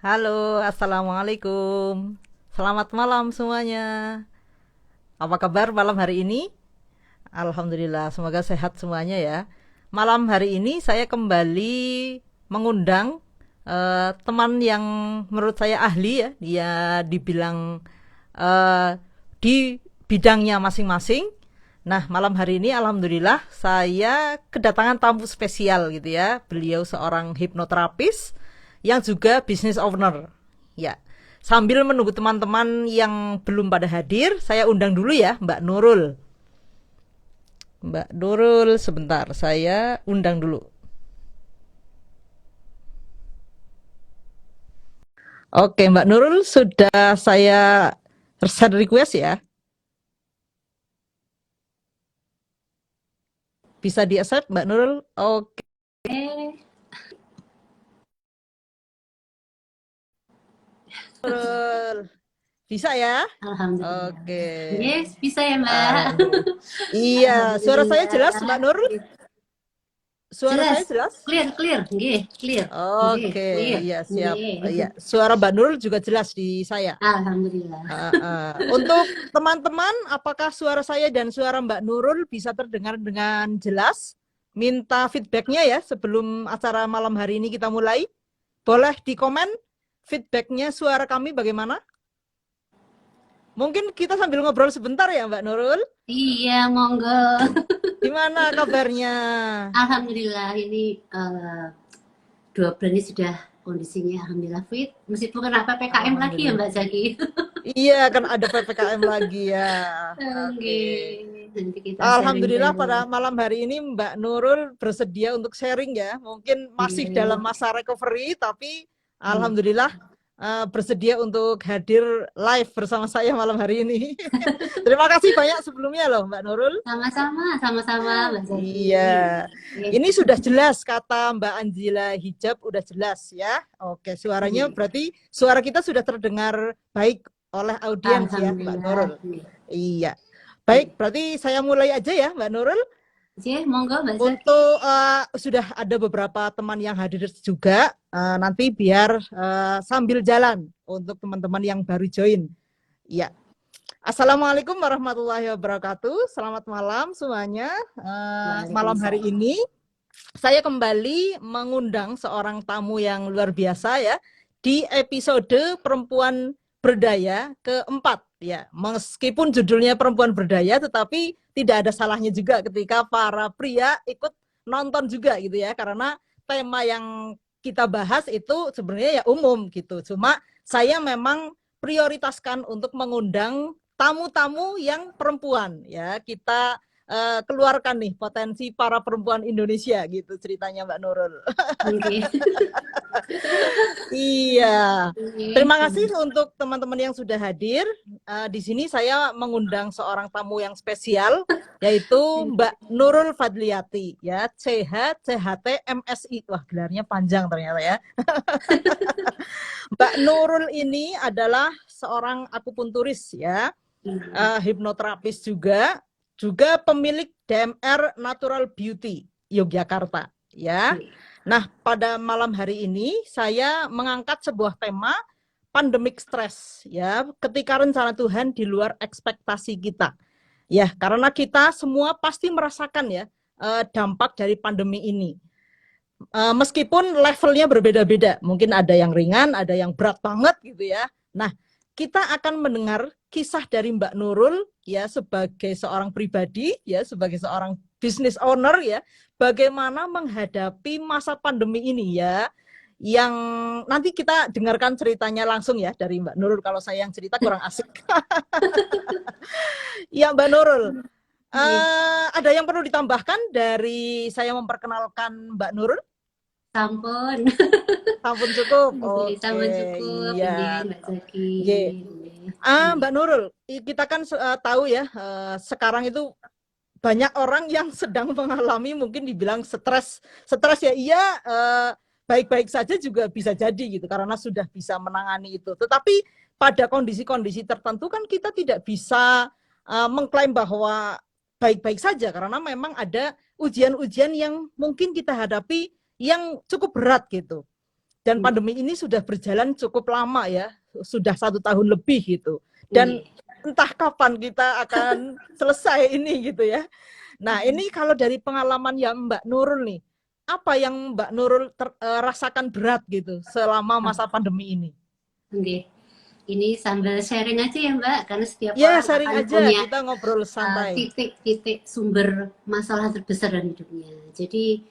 Halo, assalamualaikum. Selamat malam semuanya. Apa kabar malam hari ini? Alhamdulillah, semoga sehat semuanya ya. Malam hari ini saya kembali mengundang teman yang menurut saya ahli ya. Dia dibilang eh, di bidangnya masing-masing. Nah, malam hari ini alhamdulillah saya kedatangan tamu spesial gitu ya. Beliau seorang hipnoterapis yang juga business owner. Ya. Sambil menunggu teman-teman yang belum pada hadir, saya undang dulu ya Mbak Nurul. Mbak Nurul, sebentar, saya undang dulu. Oke, Mbak Nurul sudah saya send request ya. Bisa di accept Mbak Nurul? Oke, Nurul. Bisa ya? Alhamdulillah. Oke. Yes, bisa ya, Mbak. Alhamdulillah. Iya, suara saya jelas Alhamdulillah. Mbak Nurul? Suara Jelas. saya jelas? Clear, clear. Nggih, clear. Nggih, Oke, clear. iya siap. Iya, Nggih. suara Mbak Nurul juga jelas di saya. Alhamdulillah. Untuk teman-teman, apakah suara saya dan suara Mbak Nurul bisa terdengar dengan jelas? Minta feedbacknya ya sebelum acara malam hari ini kita mulai. Boleh di komen feedbacknya suara kami bagaimana? Mungkin kita sambil ngobrol sebentar ya Mbak Nurul. Iya, monggo. Gimana kabarnya? Alhamdulillah ini 2 bulan ini sudah kondisinya alhamdulillah fit. Meskipun kena PPKM lagi ya Alhamdulillah. Mbak Zaki. Iya kan ada PPKM lagi ya. Oke. Nggih. Nanti kita Alhamdulillah sharing-sharing. pada malam hari ini Mbak Nurul bersedia untuk sharing ya. Mungkin masih dalam Nggih. masa recovery tapi Nggih. alhamdulillah bersedia untuk hadir live bersama saya malam hari ini. Terima kasih banyak sebelumnya loh Mbak Nurul. Sama-sama, sama-sama Mbak Zaki. Iya. Nggih. Ini sudah jelas kata Mbak Anjila Hijab udah jelas ya. Oke, suaranya Nggih. berarti suara kita sudah terdengar baik oleh audiens ya Mbak Nurul. Alhamdulillah. Nggih. Iya. Baik, berarti saya mulai aja ya Mbak Nurul. Oke, monggo Mbak Zaki. Untuk sudah ada beberapa teman yang hadir juga, nanti biar sambil jalan untuk teman-teman yang baru join. Ya, Assalamualaikum warahmatullahi wabarakatuh. Selamat malam semuanya. Malam hari Waalaikumsalam. ini saya kembali mengundang seorang tamu yang luar biasa ya di episode Perempuan Berdaya keempat ya. Meskipun judulnya Perempuan Berdaya, tetapi tidak ada salahnya juga ketika para pria ikut nonton juga gitu ya, karena tema yang kita bahas itu sebenarnya ya umum gitu. Cuma saya memang prioritaskan untuk mengundang tamu-tamu yang perempuan ya. Kita keluarkan nih potensi para perempuan Indonesia gitu ceritanya Mbak Nurul. Oke. Iya. Oke. Terima kasih untuk teman-teman yang sudah hadir. Di sini saya mengundang seorang tamu yang spesial, yaitu Mbak Nurul Fadliati, ya, CH, CHT, MSI. Wah, gelarnya panjang ternyata ya. Mbak Nurul ini adalah seorang akupunturis, ya, hipnoterapis juga pemilik DMR Natural Beauty Yogyakarta, ya. Nah, pada malam hari ini saya mengangkat sebuah tema pandemic stress ya, ketika rencana Tuhan di luar ekspektasi kita. Ya, karena kita semua pasti merasakan ya dampak dari pandemi ini. Meskipun levelnya berbeda-beda, mungkin ada yang ringan, ada yang berat banget gitu ya. Nah, kita akan mendengar kisah dari Mbak Nurul ya sebagai seorang pribadi ya, sebagai seorang business owner ya, bagaimana menghadapi masa pandemi ini ya, yang nanti kita dengarkan ceritanya langsung ya dari Mbak Nurul. Kalau saya yang cerita kurang asik. Ya Mbak Nurul, ada yang perlu ditambahkan dari saya memperkenalkan Mbak Nurul? Sampun. Sampun cukup. Nggih, Oke, sampun cukup. Nggih, iya. Mbak Zaki. Nggih. Nggih. Mbak Nurul, kita kan tahu ya, sekarang itu banyak orang yang sedang mengalami mungkin dibilang stres. Stres ya iya, baik-baik saja juga bisa jadi gitu karena sudah bisa menangani itu. Tetapi pada kondisi-kondisi tertentu kan kita tidak bisa mengklaim bahwa baik-baik saja karena memang ada ujian-ujian yang mungkin kita hadapi yang cukup berat gitu. Dan pandemi ini sudah berjalan cukup lama ya, sudah 1 tahun lebih gitu. Dan entah kapan kita akan selesai ini gitu ya. Nah ini kalau dari pengalaman ya Mbak Nurul nih, apa yang Mbak Nurul rasakan berat gitu selama masa pandemi ini? Oke. Ini sambil sharing aja ya Mbak, karena setiap Ya orang sharing akan aja, punya kita ngobrol santai. titik-titik sumber masalah terbesar dalam hidupnya. Jadi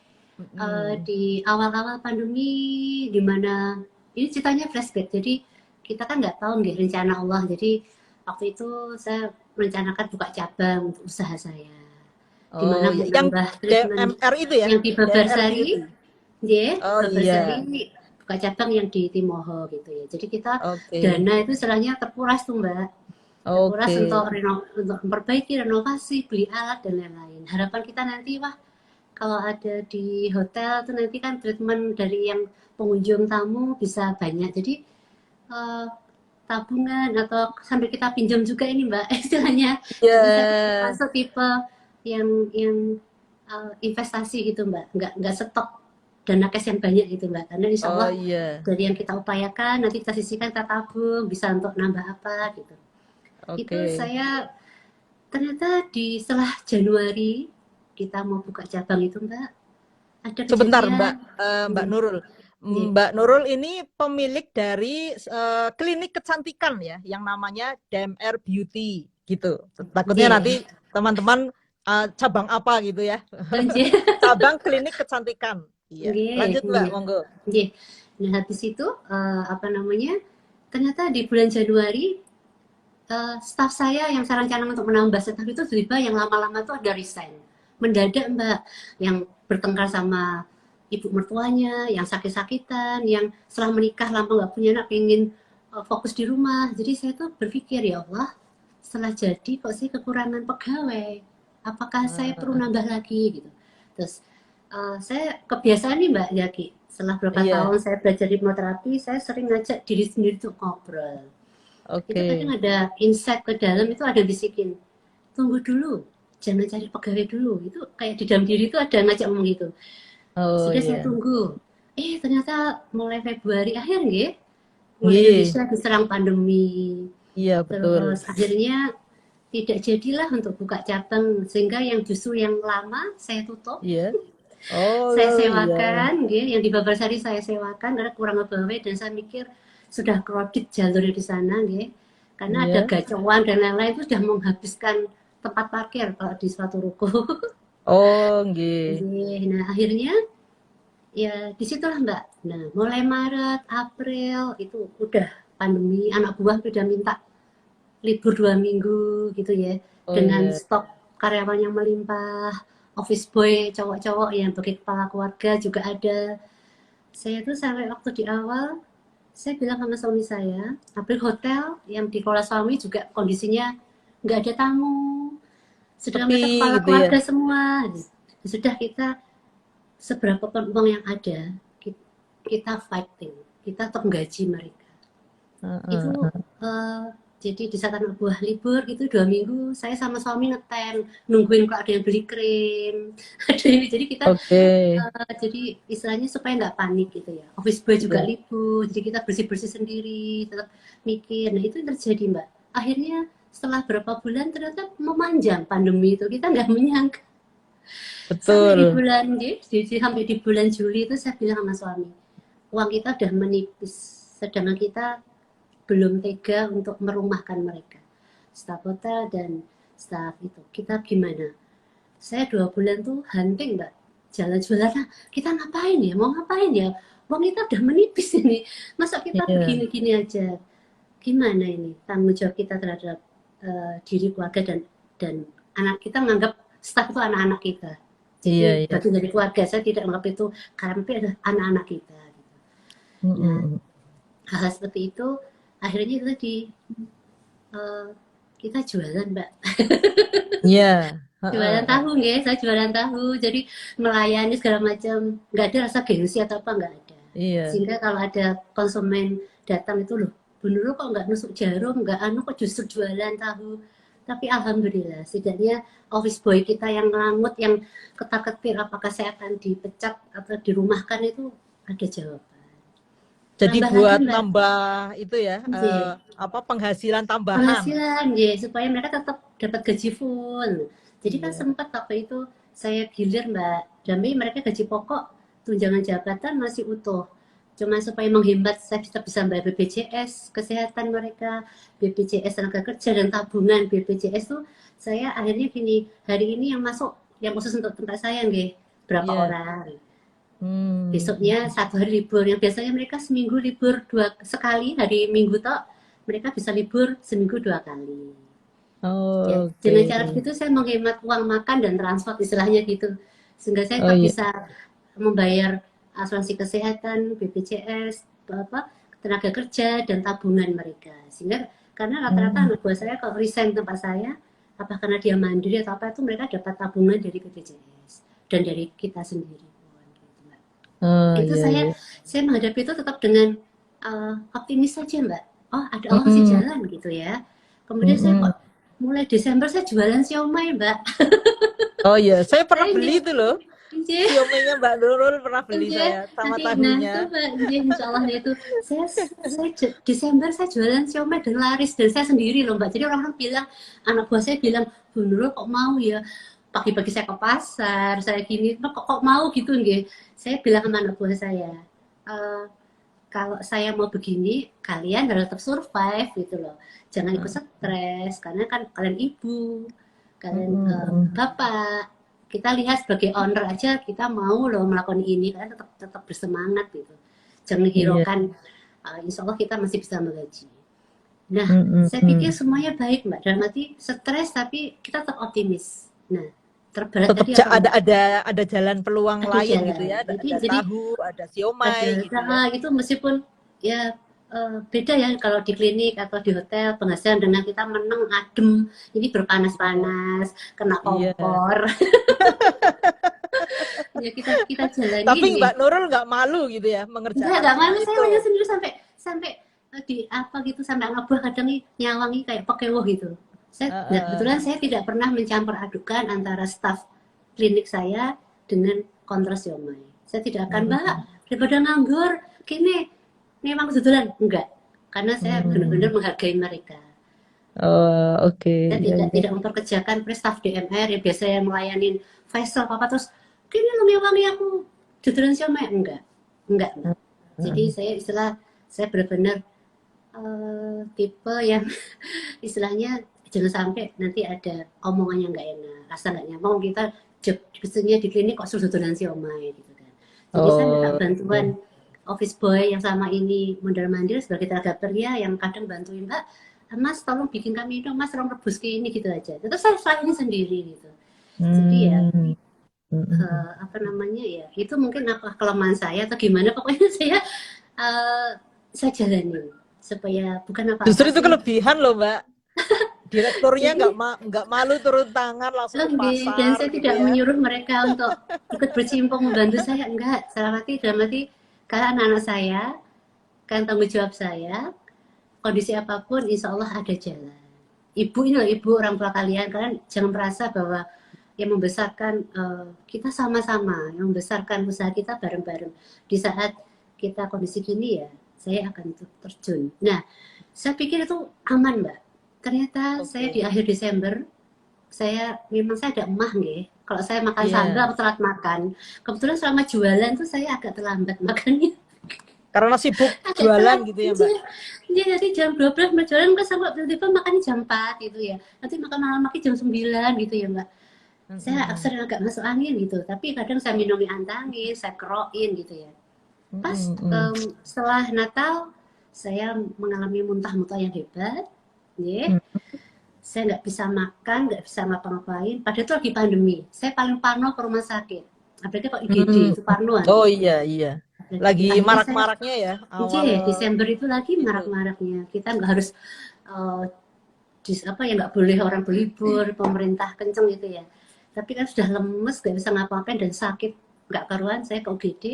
di awal-awal pandemi, di mana ini ceritanya flashback, jadi kita kan nggak tahu nggak rencana Allah. Jadi waktu itu saya merencanakan buka cabang untuk usaha saya, di Oh mana ya, yang menambah treatment DMR itu ya, yang di DMR Babarsari, Beauty. ya, Oh iya, Babarsari buka cabang yang di Timoho gitu ya. Jadi kita oke, dana itu istilahnya terkuras tuh Mbak, terkuras oke. untuk memperbaiki renovasi, beli alat dan lain-lain. Harapan kita nanti wah kalau ada di hotel tuh nanti kan treatment dari yang pengunjung tamu bisa banyak. Jadi eh, tabungan atau sambil kita pinjam juga ini Mbak istilahnya. Jadi saya Ya, masuk tipe yang investasi gitu Mbak, nggak stok dana cash yang banyak gitu Mbak. Karena insya oh Allah iya, dari yang kita upayakan nanti kita sisihkan, kita tabung bisa untuk nambah apa gitu. Itu oke. saya ternyata di setelah Januari kita mau buka cabang itu Mbak, ada Sebentar Mbak, kejadian. Mbak Hmm, Nurul. yeah. Mbak Nurul ini pemilik dari klinik kecantikan ya, yang namanya DMR Beauty gitu. Takutnya Yeah. nanti teman-teman cabang apa gitu ya. Anjir. Cabang klinik kecantikan. Iya. Yeah, Lanjut Mbak, yeah. monggo. Yeah. Nah habis itu apa namanya? Ternyata di bulan Januari staff saya yang saya rencana untuk menambah staff itu tiba-tiba yang lama-lama tuh ada resign. Mendadak Mbak, yang bertengkar sama ibu mertuanya, yang sakit-sakitan, yang setelah menikah lama nggak punya anak, pengen fokus di rumah. Jadi saya tuh berpikir ya Allah, setelah jadi kok saya kekurangan pegawai, apakah saya perlu nambah lagi gitu. Terus saya kebiasaan nih Mbak Yaki, setelah beberapa Iya, tahun saya belajar hipnoterapi, saya sering ngajak diri sendiri untuk ngobrol. Itu kadang oke. ada insight ke dalam, itu ada bisikin, tunggu dulu, jangan cari pegawai dulu. Itu kayak di dalam diri itu ada ngajak ngomong gitu. Oh Sudah saya iya. tunggu. Ternyata mulai Februari akhir nggih, mulai Iya, Indonesia diserang pandemi. iya betul. Terus akhirnya tidak jadilah untuk buka cabang, sehingga yang justru yang lama saya tutup. Iya. Oh Saya iya. sewakan, yang di Babarsari saya sewakan karena kurang pegawai, dan saya mikir sudah crowded jalur di sana, karena ada Iya. gacauan dan lain-lain, itu sudah menghabiskan tempat parkir kalau di suatu ruko. Oh, nggih. Nah akhirnya ya disitulah Mbak. Nah mulai Maret, April itu udah pandemi, anak buah udah minta libur 2 minggu gitu ya, Oh dengan iya. stok karyawan yang melimpah, office boy cowok-cowok yang bagi kepala keluarga juga ada. Saya tuh sampai waktu di awal, saya bilang sama suami saya, apalagi hotel yang dikelola suami juga kondisinya nggak ada tamu, sedang Sepi mereka kepala gitu ya. keluarga semua. Sudah kita seberapa pun uang yang ada, kita fighting, kita tetap gaji mereka. Itu Heeh. uh, jadi di saat anak buah libur gitu 2 minggu, saya sama suami ngetem nungguin kalau ada yang beli krim. Jadi kita Oke. jadi istilahnya supaya nggak panik gitu ya, office boy juga Iya. libur, jadi kita bersih bersih sendiri, tetap mikir. Nah itu yang terjadi Mbak, akhirnya setelah berapa bulan ternyata memanjang pandemi itu, kita nggak menyangka sampai di Betul. bulan sampai di bulan Juli itu saya bilang sama suami, uang kita udah menipis, sedangkan kita belum tega untuk merumahkan mereka, staf hotel dan staf itu. Kita gimana? Saya 2 bulan tuh hunting Mbak, jalan-jalan. Nah, kita ngapain ya? Mau ngapain ya? Uang kita udah menipis ini. Masa kita Iya. begini-gini aja? Gimana ini tanggung jawab kita terhadap diri keluarga dan anak kita, menganggap staf itu anak-anak kita. Iya, Jadi iya. bagian dari keluarga, saya tidak menganggap itu KMP adalah anak-anak kita. Nah, Mm-mm. hal-hal seperti itu akhirnya itu tadi, eh, kita jualan Mbak, Iya. jualan Heeh. tahu nggak, saya jualan tahu, jadi melayani segala macam, nggak ada rasa gengsi atau apa, nggak ada. Iya. Sehingga kalau ada konsumen datang itu, loh Bu Nurul kok nggak nusuk jarum, nggak anu, kok justru jualan tahu. Tapi alhamdulillah setidaknya office boy kita yang ngelangut, yang ketar ketir apakah saya akan dipecat atau dirumahkan, itu ada jawaban. Jadi Nambah lagi buat Mbak. nambah itu ya, Nggih. apa penghasilan tambahan. Penghasilan, ya, supaya mereka tetap dapat gaji full. Jadi kan Iya. sempat waktu itu saya gilir Mbak, tapi mereka gaji pokok tunjangan jabatan masih utuh. Cuma supaya menghemat, saya tetap bisa bayar BPJS kesehatan mereka, BPJS tenaga kerja dan tabungan BPJS tuh saya akhirnya gini, hari ini yang masuk yang khusus untuk tempat saya nggih, berapa Iya. orang. Hmm. Besoknya satu hari libur, yang biasanya mereka seminggu libur sekali, hari Minggu tok, mereka bisa libur seminggu 2 kali. Ya, Oh, dengan cara oke. begitu saya menghemat uang makan dan transport istilahnya gitu. Sehingga saya Oh tetap iya. bisa membayar asuransi kesehatan, BPJS, apa, tenaga kerja dan tabungan mereka. Sehingga karena rata-rata Hmm. anak buah saya kalau resign tempat saya, apa karena dia mandiri atau apa itu mereka dapat tabungan dari BPJS dan dari kita sendiri. Oh Itu iya iya. saya menghadapi itu tetap dengan optimis saja Mbak. Oh ada Allah masih Hmm. jalan gitu ya. Kemudian saya Hmm. kok mulai Desember saya jualan siomay Mbak. Oh iya, saya pernah Saya beli nggih, itu loh. nggih, Siomenya Mbak Nurul pernah beli nggih. saya sama Nanti nah tahunya. itu Mbak, nggih insyaallah itu saya Desember saya jualan siomay dan laris dan saya sendiri loh Mbak. Jadi orang-orang bilang, anak buah saya bilang, Bu Nurul kok mau ya pagi-pagi saya ke pasar, saya gini, kok mau gitu nggih. Saya bilang sama anak buah saya, "Eh, kalau saya mau begini, kalian harus tetap survive gitu loh. Jangan ikut stres, karena kan kalian ibu, kalian Hmm. bapak. Kita lihat sebagai owner aja, kita mau loh melakukan ini, kalian tetap tetap bersemangat gitu. Jangan Iya. hiraukan, insya Allah kita masih bisa menggaji. Nah, Hmm. saya pikir Hmm. semuanya baik Mbak, dalam arti stres tapi kita tetap optimis. Nah, terberat Tetap tadi apa Mbak? ada jalan peluang Ada lain gitu jalan. ya. Jadi Ada jadi tahu, ada siomay ada gitu ya. itu meskipun ya beda ya kalau di klinik atau di hotel penghasilan dengan kita meneng adem ini Iya. berpanas-panas kena Iya. kompor ya kita kita jalani Tapi nih Mbak Nurul nggak malu gitu ya mengerjakan nggak semua malu saya itu. banyak sendiri sampai sampai di apa gitu sampai ngebuah kadang nih nyawangi kayak pekewo gitu nah, kebetulan Heeh. saya tidak pernah mencampur adukan antara staf klinik saya dengan kontras siomay saya tidak akan mbak Hmm. daripada nganggur gini memang kebetulan enggak karena saya benar-benar Hmm. menghargai mereka Oh, oke. saya Iya, tidak iya. tidak memperkerjakan staf DMR yang biasanya melayanin Faisal apa terus gini lo mewangi aku judulan siomay enggak mbak jadi Hmm. saya benar-benar tipe yang istilahnya jangan sampai nanti ada omongan yang nggak enak rasa nggak nyaman kita job di klinik kok suruh judulan siomay gitu kan jadi saya minta Oh, bantuan oke. office boy yang sama ini mondar mandir sebagai tenaga kerja yang kadang bantuin mbak mas tolong bikin kami dong mas tolong rebus ke ini gitu aja terus saya selain sendiri gitu jadi ya Hmm. Hmm. apa namanya ya itu mungkin apa kelemahan saya atau gimana pokoknya uh, saya jalanin supaya bukan apa-apa Justru itu sih kelebihan loh, Mbak. Direkturnya jadi nggak malu turun tangan langsung ke enggak, dan pasar saya gitu tidak ya. menyuruh mereka untuk ikut bercimpung membantu saya enggak dalam arti karena anak-anak saya kan tanggung jawab saya kondisi apapun insya Allah ada jalan ibu ini loh ibu orang tua kalian kalian jangan merasa bahwa yang membesarkan kita sama-sama yang membesarkan usaha kita bareng-bareng di saat kita kondisi gini ya saya akan terjun nah saya pikir itu aman mbak ternyata saya di Oke. akhir Desember saya memang saya ada emah nih kalau saya makan sambal Iya. aku telat makan kebetulan selama jualan tuh saya agak terlambat makannya Karena sibuk agak jualan telat gitu ya, Mbak. aja dia nanti jam 12 berjualan nggak sampai tiba-tiba makannya jam 4 gitu ya nanti makan malam lagi jam 9 gitu ya mbak saya Hmm. sering agak masuk angin gitu tapi kadang saya minum antangin saya keroin gitu ya pas Hmm. Hmm. setelah Natal saya mengalami muntah-muntah yang hebat ya Hmm. saya nggak bisa makan nggak bisa ngapa-ngapain padahal itu lagi pandemi saya paling parno ke rumah sakit apalagi kok IGD Hmm. itu parnoan Oh iya, iya. Lagi akhirnya saya marak-maraknya ya awal J, Desember itu lagi itu. marak-maraknya kita nggak harus uh, apa ya nggak boleh orang berlibur pemerintah kenceng gitu ya tapi kan sudah lemes nggak bisa ngapa-ngapain dan sakit nggak karuan saya ke UGD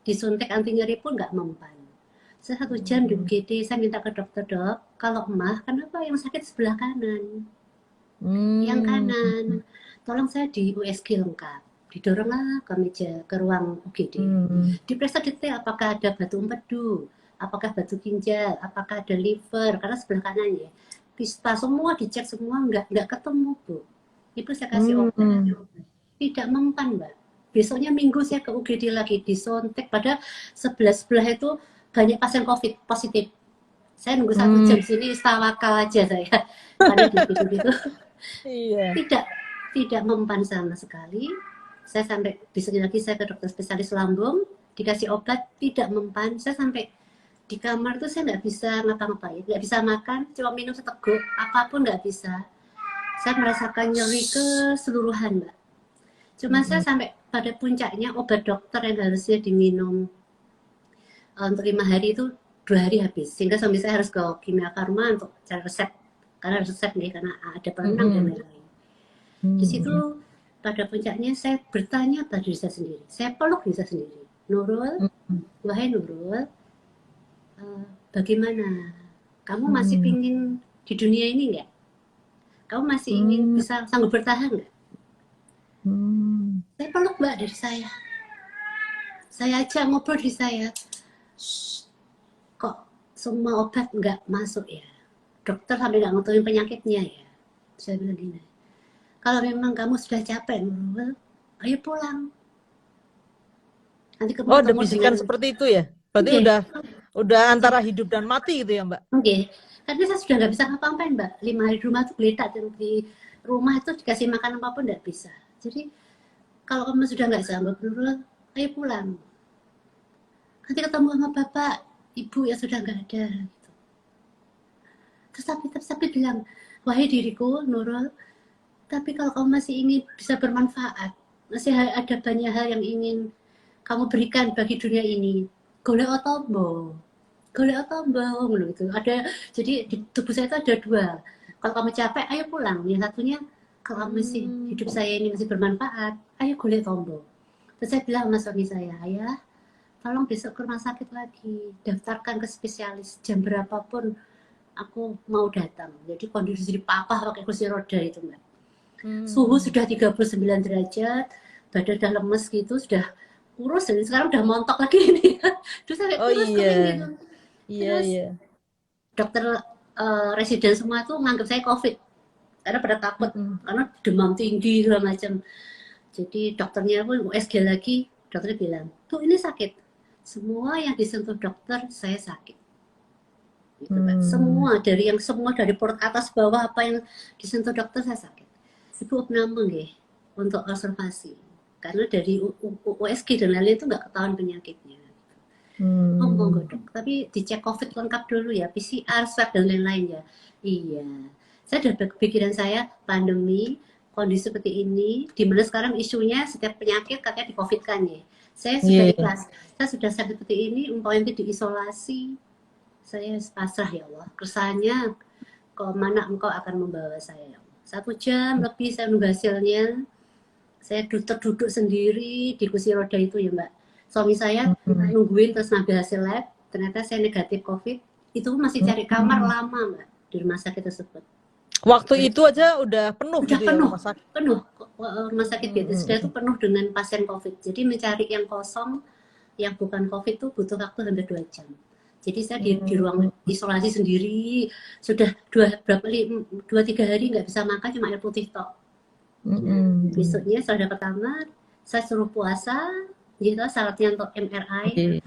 disuntik anti nyeri pun nggak mempan saya 1 jam di Hmm. UGD saya minta ke dokter dok kalau emah kenapa yang sakit sebelah kanan yang Hmm. kanan tolong saya di USG lengkap didoronglah ke meja ke ruang UGD Hmm. diperiksa detail apakah ada batu empedu apakah batu ginjal, apakah ada liver, karena sebelah kanan ya. Kista semua dicek semua nggak ketemu Bu. Ibu saya kasih obat, tidak mempan Mbak. Besoknya Minggu saya ke UGD lagi disontek, pada sebelah itu banyak pasien COVID positif. Saya nunggu 1 jam sini tawakal aja saya, karena gitu-gitu Iya. tidak mempan sama sekali. Saya sampai besoknya lagi saya ke dokter spesialis lambung, dikasih obat, tidak mempan. Saya sampai di kamar tuh saya nggak bisa ngapa-ngapain, nggak bisa makan, cuma minum seteguk, apapun nggak bisa. Saya merasakan nyeri keseluruhan, Mbak. Cuma saya sampai pada puncaknya obat dokter yang harusnya diminum untuk 5 hari itu 2 hari habis. Sehingga suami saya harus ke Kimia Farma untuk cari resep. Karena resep nih, karena ada penenang dan lain-lain. Di situ pada puncaknya saya bertanya pada diri saya sendiri. Saya peluk diri saya sendiri. Nurul, wahai Nurul, bagaimana? Kamu masih pingin di dunia ini nggak? Kamu masih ingin bisa sanggup bertahan nggak? Saya peluk Mbak dari saya. Saya ajak ngobrol di saya. Kok semua obat nggak masuk ya? Dokter sampai nggak ngetahuin penyakitnya ya? Saya bilang gini. Kalau memang kamu sudah capek, Nurul, ayo pulang. Nanti kamu ada bisikan seperti itu ya? Berarti udah antara hidup dan mati gitu ya Mbak? Oke. Karena saya sudah nggak bisa ngapa-ngapain Mbak. 5 hari di rumah tuh geletak, dan di rumah itu dikasih makan apapun nggak bisa. Jadi kalau kamu sudah nggak sanggup, Nurul, ayo pulang. Nanti ketemu sama bapak, ibu yang sudah nggak ada. Gitu. Terus tapi bilang, wahai diriku, Nurul, tapi kalau kamu masih ingin bisa bermanfaat, masih ada banyak hal yang ingin kamu berikan bagi dunia ini, golek otombo gitu. Ada, jadi di tubuh saya itu ada 2. Kalau kamu capek, ayo pulang. Yang satunya, kalau masih hidup saya ini masih bermanfaat, ayo golek tombo. Terus saya bilang sama suami saya, ayah, tolong besok ke rumah sakit lagi, daftarkan ke spesialis, jam berapapun aku mau datang. Jadi kondisi di papa pakai kursi roda itu Mbak. Suhu sudah 39 derajat, badan udah lemes gitu, sudah kurus, dan sekarang udah montok lagi ini. Terus sampai kurus kering gitu. Terus dokter residen semua tuh nganggap saya COVID, karena pada takut, karena demam tinggi segala macam. Jadi dokternya pun USG lagi, dokternya bilang, tuh ini sakit. Semua yang disentuh dokter saya sakit. Gitu, semua dari perut atas bawah apa yang disentuh dokter saya sakit. Ibu opname nggih untuk observasi, karena dari USG dan lain-lain itu nggak ketahuan penyakitnya. Oh monggo dok, tapi dicek COVID lengkap dulu ya, PCR, swab dan lain-lain ya. Iya, saya udah pikiran saya pandemi, kondisi seperti ini, dimana sekarang isunya setiap penyakit katanya di COVID kan ya. Saya sudah ikhlas, saya sudah sakit seperti ini, umpamanya diisolasi, saya pasrah ya Allah. Kersanya, kemana engkau akan membawa saya? 1 jam lebih saya nunggu hasilnya. Saya terduduk sendiri di kursi roda itu ya Mbak. Suami saya nungguin terus ngambil hasil lab. Ternyata saya negatif COVID. Itu masih cari kamar lama Mbak di rumah sakit tersebut. Waktu itu aja udah penuh udah gitu penuh, ya rumah sakit? Penuh. Rumah sakit Bethesda itu penuh dengan pasien COVID. Jadi mencari yang kosong, yang bukan COVID itu butuh waktu hampir 2 jam. Jadi saya di ruang isolasi sendiri, sudah 2-3 hari nggak bisa makan, cuma air putih tok. Besoknya saya dapat kamar, saya suruh puasa, gitu, syaratnya untuk MRI,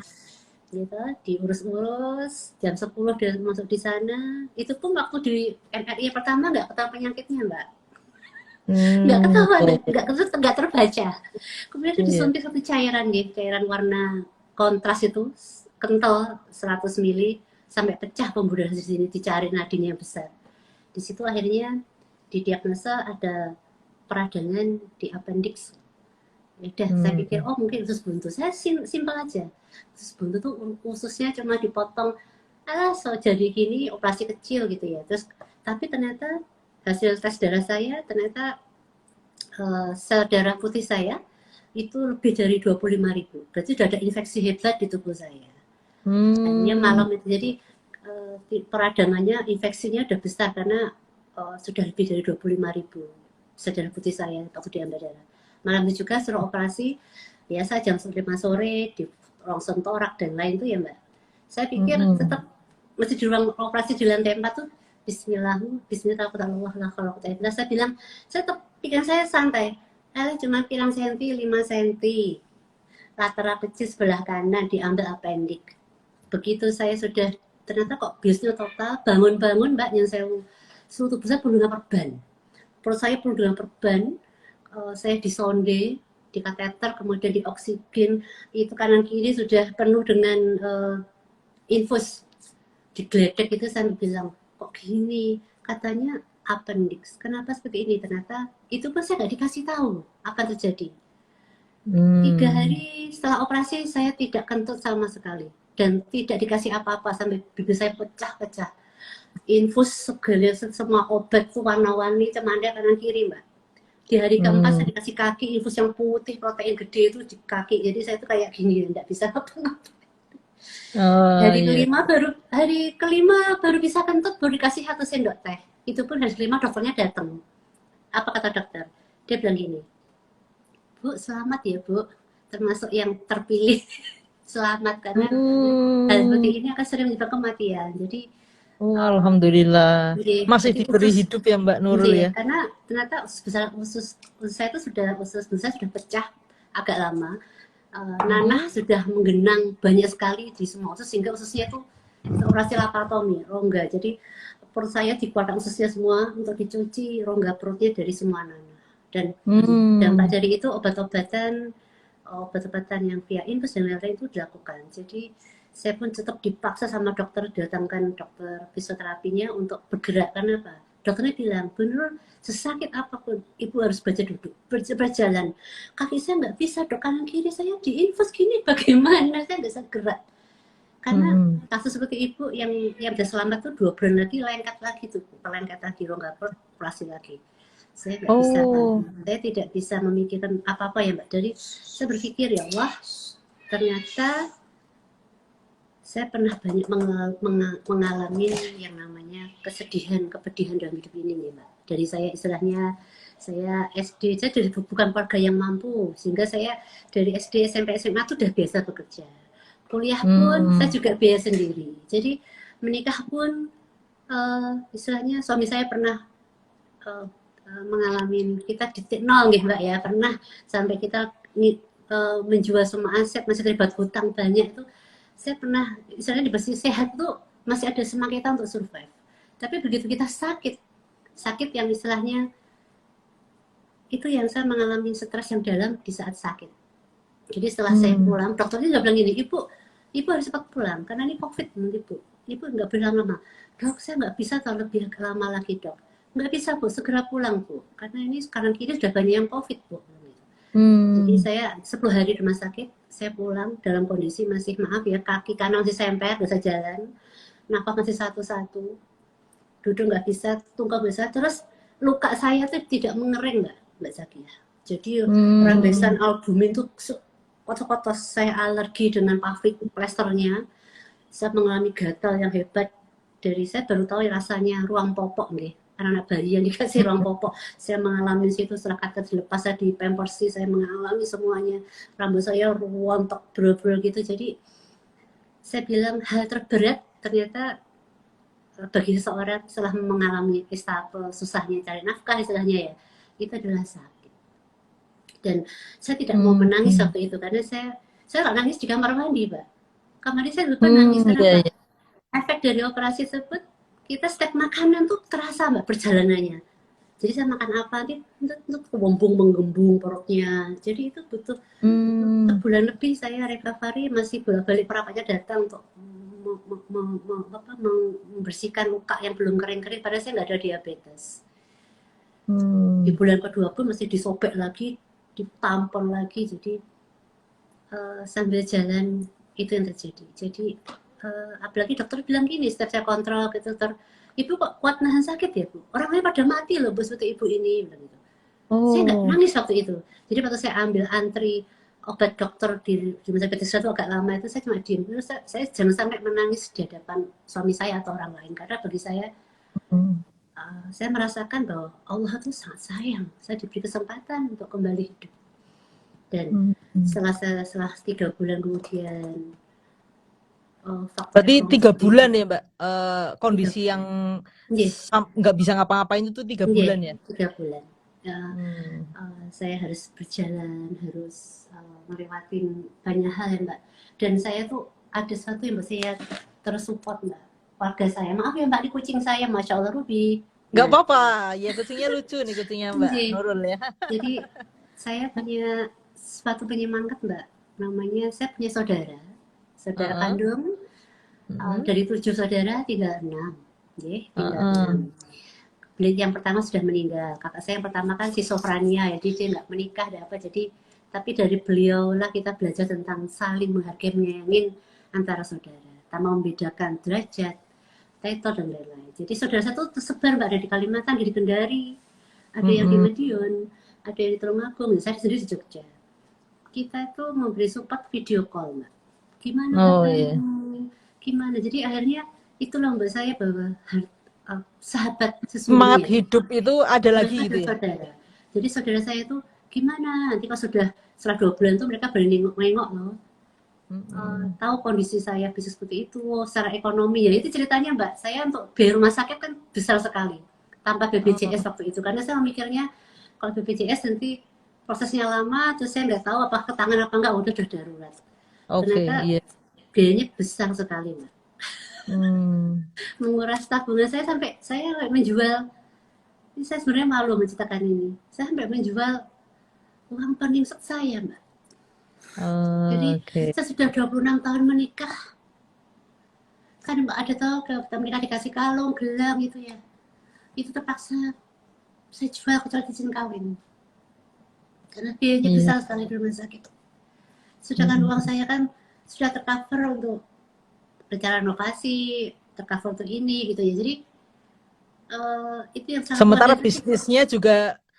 gitu, diurus-urus, jam 10 udah masuk di sana. Itu pun waktu di MRI pertama nggak ketahuan penyakitnya Mbak, nggak ketahuan, nggak terbaca. Kemudian disuntik satu cairan gitu, cairan warna kontras itu, kental 100 mili, sampai pecah pembuluh darah di sini, dicari nadinya yang besar. Di situ akhirnya didiagnosa ada peradangan di appendix. Udah saya pikir mungkin usus buntu. Saya simpel aja. Usus buntu tuh ususnya cuma dipotong jadi gini, operasi kecil gitu ya. Terus tapi ternyata hasil tes darah saya ternyata sel darah putih saya itu lebih dari 25.000. Berarti sudah ada infeksi hebat di tubuh saya. Akhirnya malam itu jadi peradangannya, infeksinya udah besar karena sudah lebih dari 25.000 sel darah putih saya waktu diambil darah. Malam itu juga suruh operasi biasa jam 5 sore di rongsen torak dan lain itu ya Mbak. Saya pikir tetap masih di ruang operasi di lantai 4 tuh Bismillah, Bismillahirrahmanirrahim. Kalau saya bilang, saya tetap pikiran saya santai. Cuma pirang senti, 5 senti. Lateral kecil sebelah kanan diambil appendix. Begitu saya sudah ternyata kok biusnya total, bangun-bangun Mbak yang saya seluruh tubuh saya penuh dengan perban. Perut saya penuh dengan perban, saya disonde, di kateter, kemudian di oksigen, itu kanan kiri sudah penuh dengan infus. Digledek itu saya bilang, kok gini? Katanya appendix. Kenapa seperti ini? Ternyata itu pun saya nggak dikasih tahu apa terjadi. 3 hari setelah operasi saya tidak kentut sama sekali dan tidak dikasih apa-apa sampai bibir saya pecah-pecah. Infus segala semua obat tuh warna-warni cemanda kanan kiri Mbak. Di hari keempat saya dikasih kaki infus yang putih protein gede itu di kaki, jadi saya tuh kayak gini nggak bisa apa-apa. Hari kelima baru bisa kentut, baru dikasih 1 sendok teh. Itu pun hari kelima dokternya datang. Apa kata dokter? Dia bilang gini, Bu, selamat ya Bu, termasuk yang terpilih. Selamat, karena hal seperti ini akan sering menyebabkan kematian. Jadi alhamdulillah masih diberi hidup ya Mbak Nurul ya. Karena ternyata usus saya itu usus besar sudah pecah agak lama. Nanah sudah menggenang banyak sekali di semua usus sehingga ususnya itu operasi laparotomi, rongga. Jadi perut saya dikeluarkan ususnya semua untuk dicuci rongga perutnya dari semua nanah. Dan dampak dari itu obat-obatan yang via infus dan lain-lain itu dilakukan. Jadi saya pun tetap dipaksa sama dokter, datangkan dokter fisioterapinya untuk bergerak. Karena apa? Dokternya bilang, bener sesakit apapun ibu harus baca duduk, berjalan. Kaki saya nggak bisa dok, kanan kiri saya diinfus gini, bagaimana saya nggak bisa gerak. Karena kasus seperti ibu yang sudah selamat tuh 2 bulan lagi lengket lagi tuh, lengket lagi rongga perut, operasi lagi. Saya nggak bisa, saya tidak bisa memikirkan apa-apa ya Mbak. Jadi saya berpikir ya Allah, ternyata saya pernah banyak mengalami yang namanya kesedihan, kepedihan dalam hidup ini nih Mbak. Dari saya istilahnya, saya SD, saya dari bukan keluarga yang mampu, sehingga saya dari SD, SMP, SMA tuh udah biasa bekerja. Kuliah pun saya juga biaya sendiri. Jadi menikah pun istilahnya suami saya pernah mengalami kita titik nol gitu Mbak ya, pernah sampai kita menjual semua aset, masih terlibat hutang banyak itu. Saya pernah, misalnya di posisi sehat tuh masih ada semangat kita untuk survive. Tapi begitu kita sakit yang istilahnya itu yang saya mengalami stres yang dalam di saat sakit. Jadi setelah saya pulang, dokternya nggak bilang gini, ibu harus cepat pulang karena ini COVID menurut ibu nggak boleh lama-lama. Dok, saya nggak bisa terlalu lebih lama lagi dok. Nggak bisa Bu, segera pulang Bu, karena ini kanan kiri sudah banyak yang COVID Bu. Jadi saya 10 hari di rumah sakit, saya pulang dalam kondisi masih, maaf ya, kaki kanan masih semper, bisa jalan, nafas masih satu-satu, duduk nggak bisa, tunggu bisa, terus luka saya tuh tidak mengering Mbak Zakia. Jadi rembesan albumin tuh kotos-kotos, saya alergi dengan pavik plesternya, saya mengalami gatal yang hebat. Dari saya baru tahu rasanya ruang popok nih. Anak-anak bayi yang dikasih ruang popok, saya mengalami situ. Setelah kata dilepas saya di pampersi, saya mengalami semuanya, rambut saya rontok bro-bro gitu. Jadi saya bilang hal terberat ternyata bagi seseorang setelah mengalami estafel, susahnya cari nafkah istilahnya ya, itu adalah sakit. Dan saya tidak mau menangis waktu itu karena saya nggak nangis di kamar mandi Mbak. Kamar mandi saya lupa nangis karena efek dari operasi tersebut, kita setiap makanan tuh terasa Mbak perjalanannya. Jadi saya makan apa nanti untuk menggembung perutnya. Jadi itu butuh sebulan lebih saya recovery, masih bolak-balik perawatnya datang untuk membersihkan luka yang belum kering-kering. Padahal saya nggak ada diabetes. Di bulan kedua pun masih disobek lagi, ditampon lagi. Jadi sambil jalan itu yang terjadi. Jadi apalagi dokter bilang gini, setiap saya kontrol ke dokter, ibu kok kuat nahan sakit ya Bu? Orang lain pada mati loh Bu seperti ibu ini. Gitu. Saya nggak nangis waktu itu. Jadi waktu saya ambil antri obat dokter di rumah sakit itu agak lama itu, saya cuma diem. Terus saya jangan sampai menangis di hadapan suami saya atau orang lain. Karena bagi saya merasakan bahwa Allah itu sangat sayang. Saya diberi kesempatan untuk kembali hidup. Dan setelah 3 bulan kemudian faktor Berarti 3 ekonomi. bulan ya Mbak, 3 kondisi bulan. yang Nggih, nggak bisa ngapa-ngapain itu 3 nggih, bulan ya? 3 bulan. Ya, Hmm. saya harus berjalan, harus ngelewatin banyak hal ya Mbak. Dan saya tuh ada satu yang saya terus support Mbak. Keluarga saya, maaf ya Mbak, ini kucing saya, Masya Allah Ruby. Nggak Nah, apa-apa, ya kucingnya lucu nih kucingnya Mbak nggih. Nurul ya. Jadi saya punya suatu penyemangat Mbak. Namanya saya punya saudara, saudara Heeh, kandung. mm-mm, Dari 7 saudara tinggal 6, nggih, tinggal heeh, 6. Beliau yang pertama sudah meninggal. Kakak saya yang pertama kan schizophrenia, jadi dia nggak menikah, ada apa. Jadi, tapi dari beliau lah kita belajar tentang saling menghargai, menyayangi antara saudara, tanpa membedakan derajat, title dan lain-lain. Jadi saudara saya tuh tersebar Mbak, ada di Kalimantan, di Kendari, ada yang di mm-mm. Madiun, ada yang di Tulungagung, saya sendiri di Jogja. Kita itu memberi support video call Mbak. Gimana Oh iya. kabarmu? Gimana? Jadi akhirnya itulah Mbak saya bahwa sahabat Semangat sesungguhnya hidup itu ada lagi mereka gitu adalah ya. saudara. Jadi saudara saya itu gimana? Nanti pas sudah setelah 2 bulan tuh mereka berani nengok-nengok loh. Mm-mm. Tahu kondisi saya bisa seperti itu, secara ekonomi ya itu ceritanya Mbak. Saya untuk biaya rumah sakit kan besar sekali tanpa BPJS Oh, waktu itu, karena saya memikirnya kalau BPJS nanti prosesnya lama, terus saya nggak tahu apa ke tangan apa enggak, udah darurat. oke, Ternyata iya. biayanya besar sekali Mbak. Hmm. Menguras tabungan saya sampai saya menjual, ini saya sebenarnya malu menceritakan ini. Saya sampai menjual uang peningset saya Mbak. Jadi Oke. saya sudah 26 tahun menikah, kan Mbak ada tahu kalau kita menikah dikasih kalung, gelang gitu ya. Itu terpaksa saya jual kecuali izin kawin. Karena biayanya Iya. besar sekali di rumah sakit. Sedangkan uang Mm-mm. saya kan sudah tercover untuk rencana renovasi, tercover untuk ini gitu ya. Jadi itu yang sangat luar Sementara biasa bisnisnya juga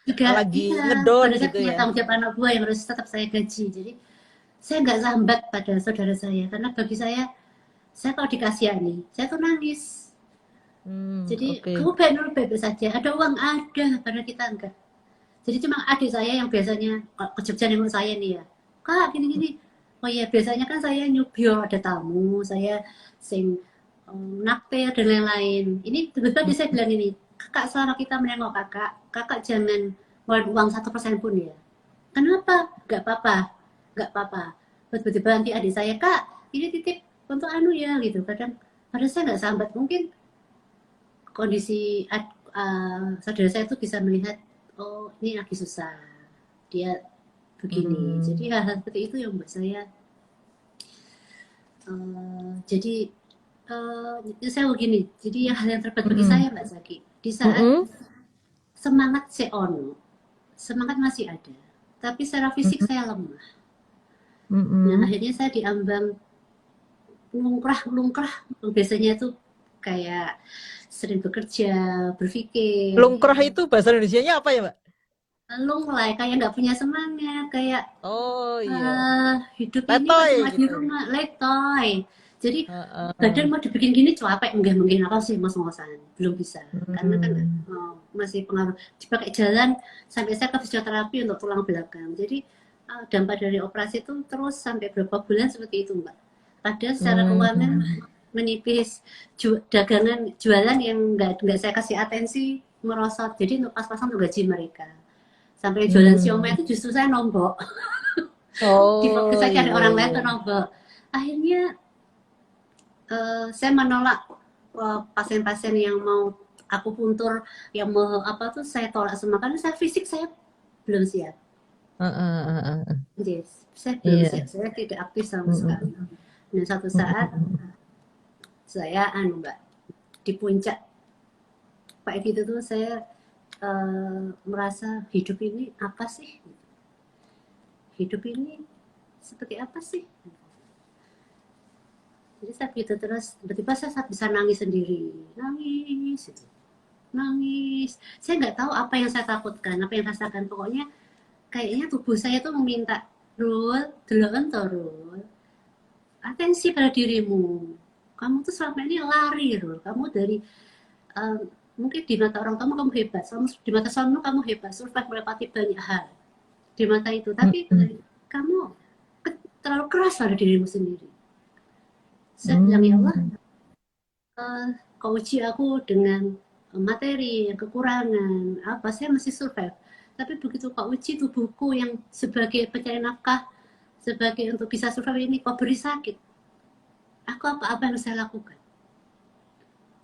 juga. lagi Iya, ngedon pada saya gitu punya ya. tanggung jawab anak buah yang harus tetap saya gaji. Jadi saya nggak sambat pada saudara saya karena bagi saya kalau dikasihani saya tuh nangis. Hmm, Jadi oke. kamu baik nurut baik saja, ada uang ada, karena kita enggak. Jadi cuma adik saya yang biasanya ke Jogja nengok saya nih ya, kak gini-gini. Oh iya, biasanya kan saya nyubio, ada tamu saya sing naktir dan lain-lain. Ini tiba-tiba dia saya bilang ini, kakak selama kita menengok kakak, kakak jangan ngeluarin uang 1% pun ya. Kenapa? Gak apa-apa, gak apa-apa. Tiba-tiba nanti adik saya, kak ini titip untuk anu ya gitu. Kadang saya nggak sambat, mungkin kondisi saudara saya tuh bisa melihat, oh ini lagi susah, dia begini. Jadi Hmm. hal-hal seperti itu yang membuat saya jadi saya begini. Jadi hal yang terberat bagi Mm-mm. saya Mbak Zaki, di saat Mm-mm. semangat saya ono, semangat masih ada, tapi secara fisik Mm-mm. saya lemah. Nah Mm-mm. akhirnya saya diambang lungkrah lungkrah, biasanya tuh kayak sering bekerja, berpikir, Lungkrah itu bahasa Indonesianya apa ya, Mbak? lunglai, kayak nggak punya semangat, kayak Oh iya, hidup ini kok letoy cuma di gitu. rumah, letoy. Jadi badan Heeh. mau dibikin gini capek, enggak mungkin apa sih ngos-ngosan, belum bisa. Karena kan Hmm. masih pengaruh. Dipakai jalan sampai saya ke fisioterapi untuk tulang belakang. Jadi dampak dari operasi itu terus sampai berapa bulan seperti itu, Mbak. Padahal secara keuangan Hmm. menipis, dagangan jualan yang nggak saya kasih atensi merosot. Jadi untuk pas-pasan untuk gaji mereka. Sampai jualan siomay Hmm. itu justru saya nombok. Oh Saya cari iya orang lain iya. tuh nombok. Akhirnya saya menolak pasien-pasien yang mau aku puntur, yang mau apa tuh saya tolak semua karena saya fisik saya belum siap. Heeh, heeh, heeh. Yes, saya belum siap. Iya. Saya tidak aktif sama sekali. Mm-mm. Dan satu saat Mm-mm. saya Mbak, di puncak Pak itu tuh saya merasa hidup ini apa sih? Hidup ini seperti apa sih? Jadi saya begitu terus, tiba-tiba saya bisa nangis sendiri, nangis, gitu. Nangis. Saya nggak tahu apa yang saya takutkan, apa yang saya rasakan. Pokoknya kayaknya tubuh saya tuh meminta, Rul, duluan toh Rul, atensi pada dirimu. Kamu tuh selama ini lari, Rul. Kamu dari um, mungkin di mata orang kamu hebat, di mata suamimu kamu hebat, survive melewati banyak hal di mata itu. Tapi Mm-mm. kamu terlalu keras pada dirimu sendiri. Saya bilang, ya Allah, kau uji aku dengan materi, yang kekurangan, apa, saya masih survive. Tapi begitu kau uji tubuhku yang sebagai pencari nafkah, sebagai untuk bisa survive ini, kau beri sakit. Aku apa yang saya lakukan?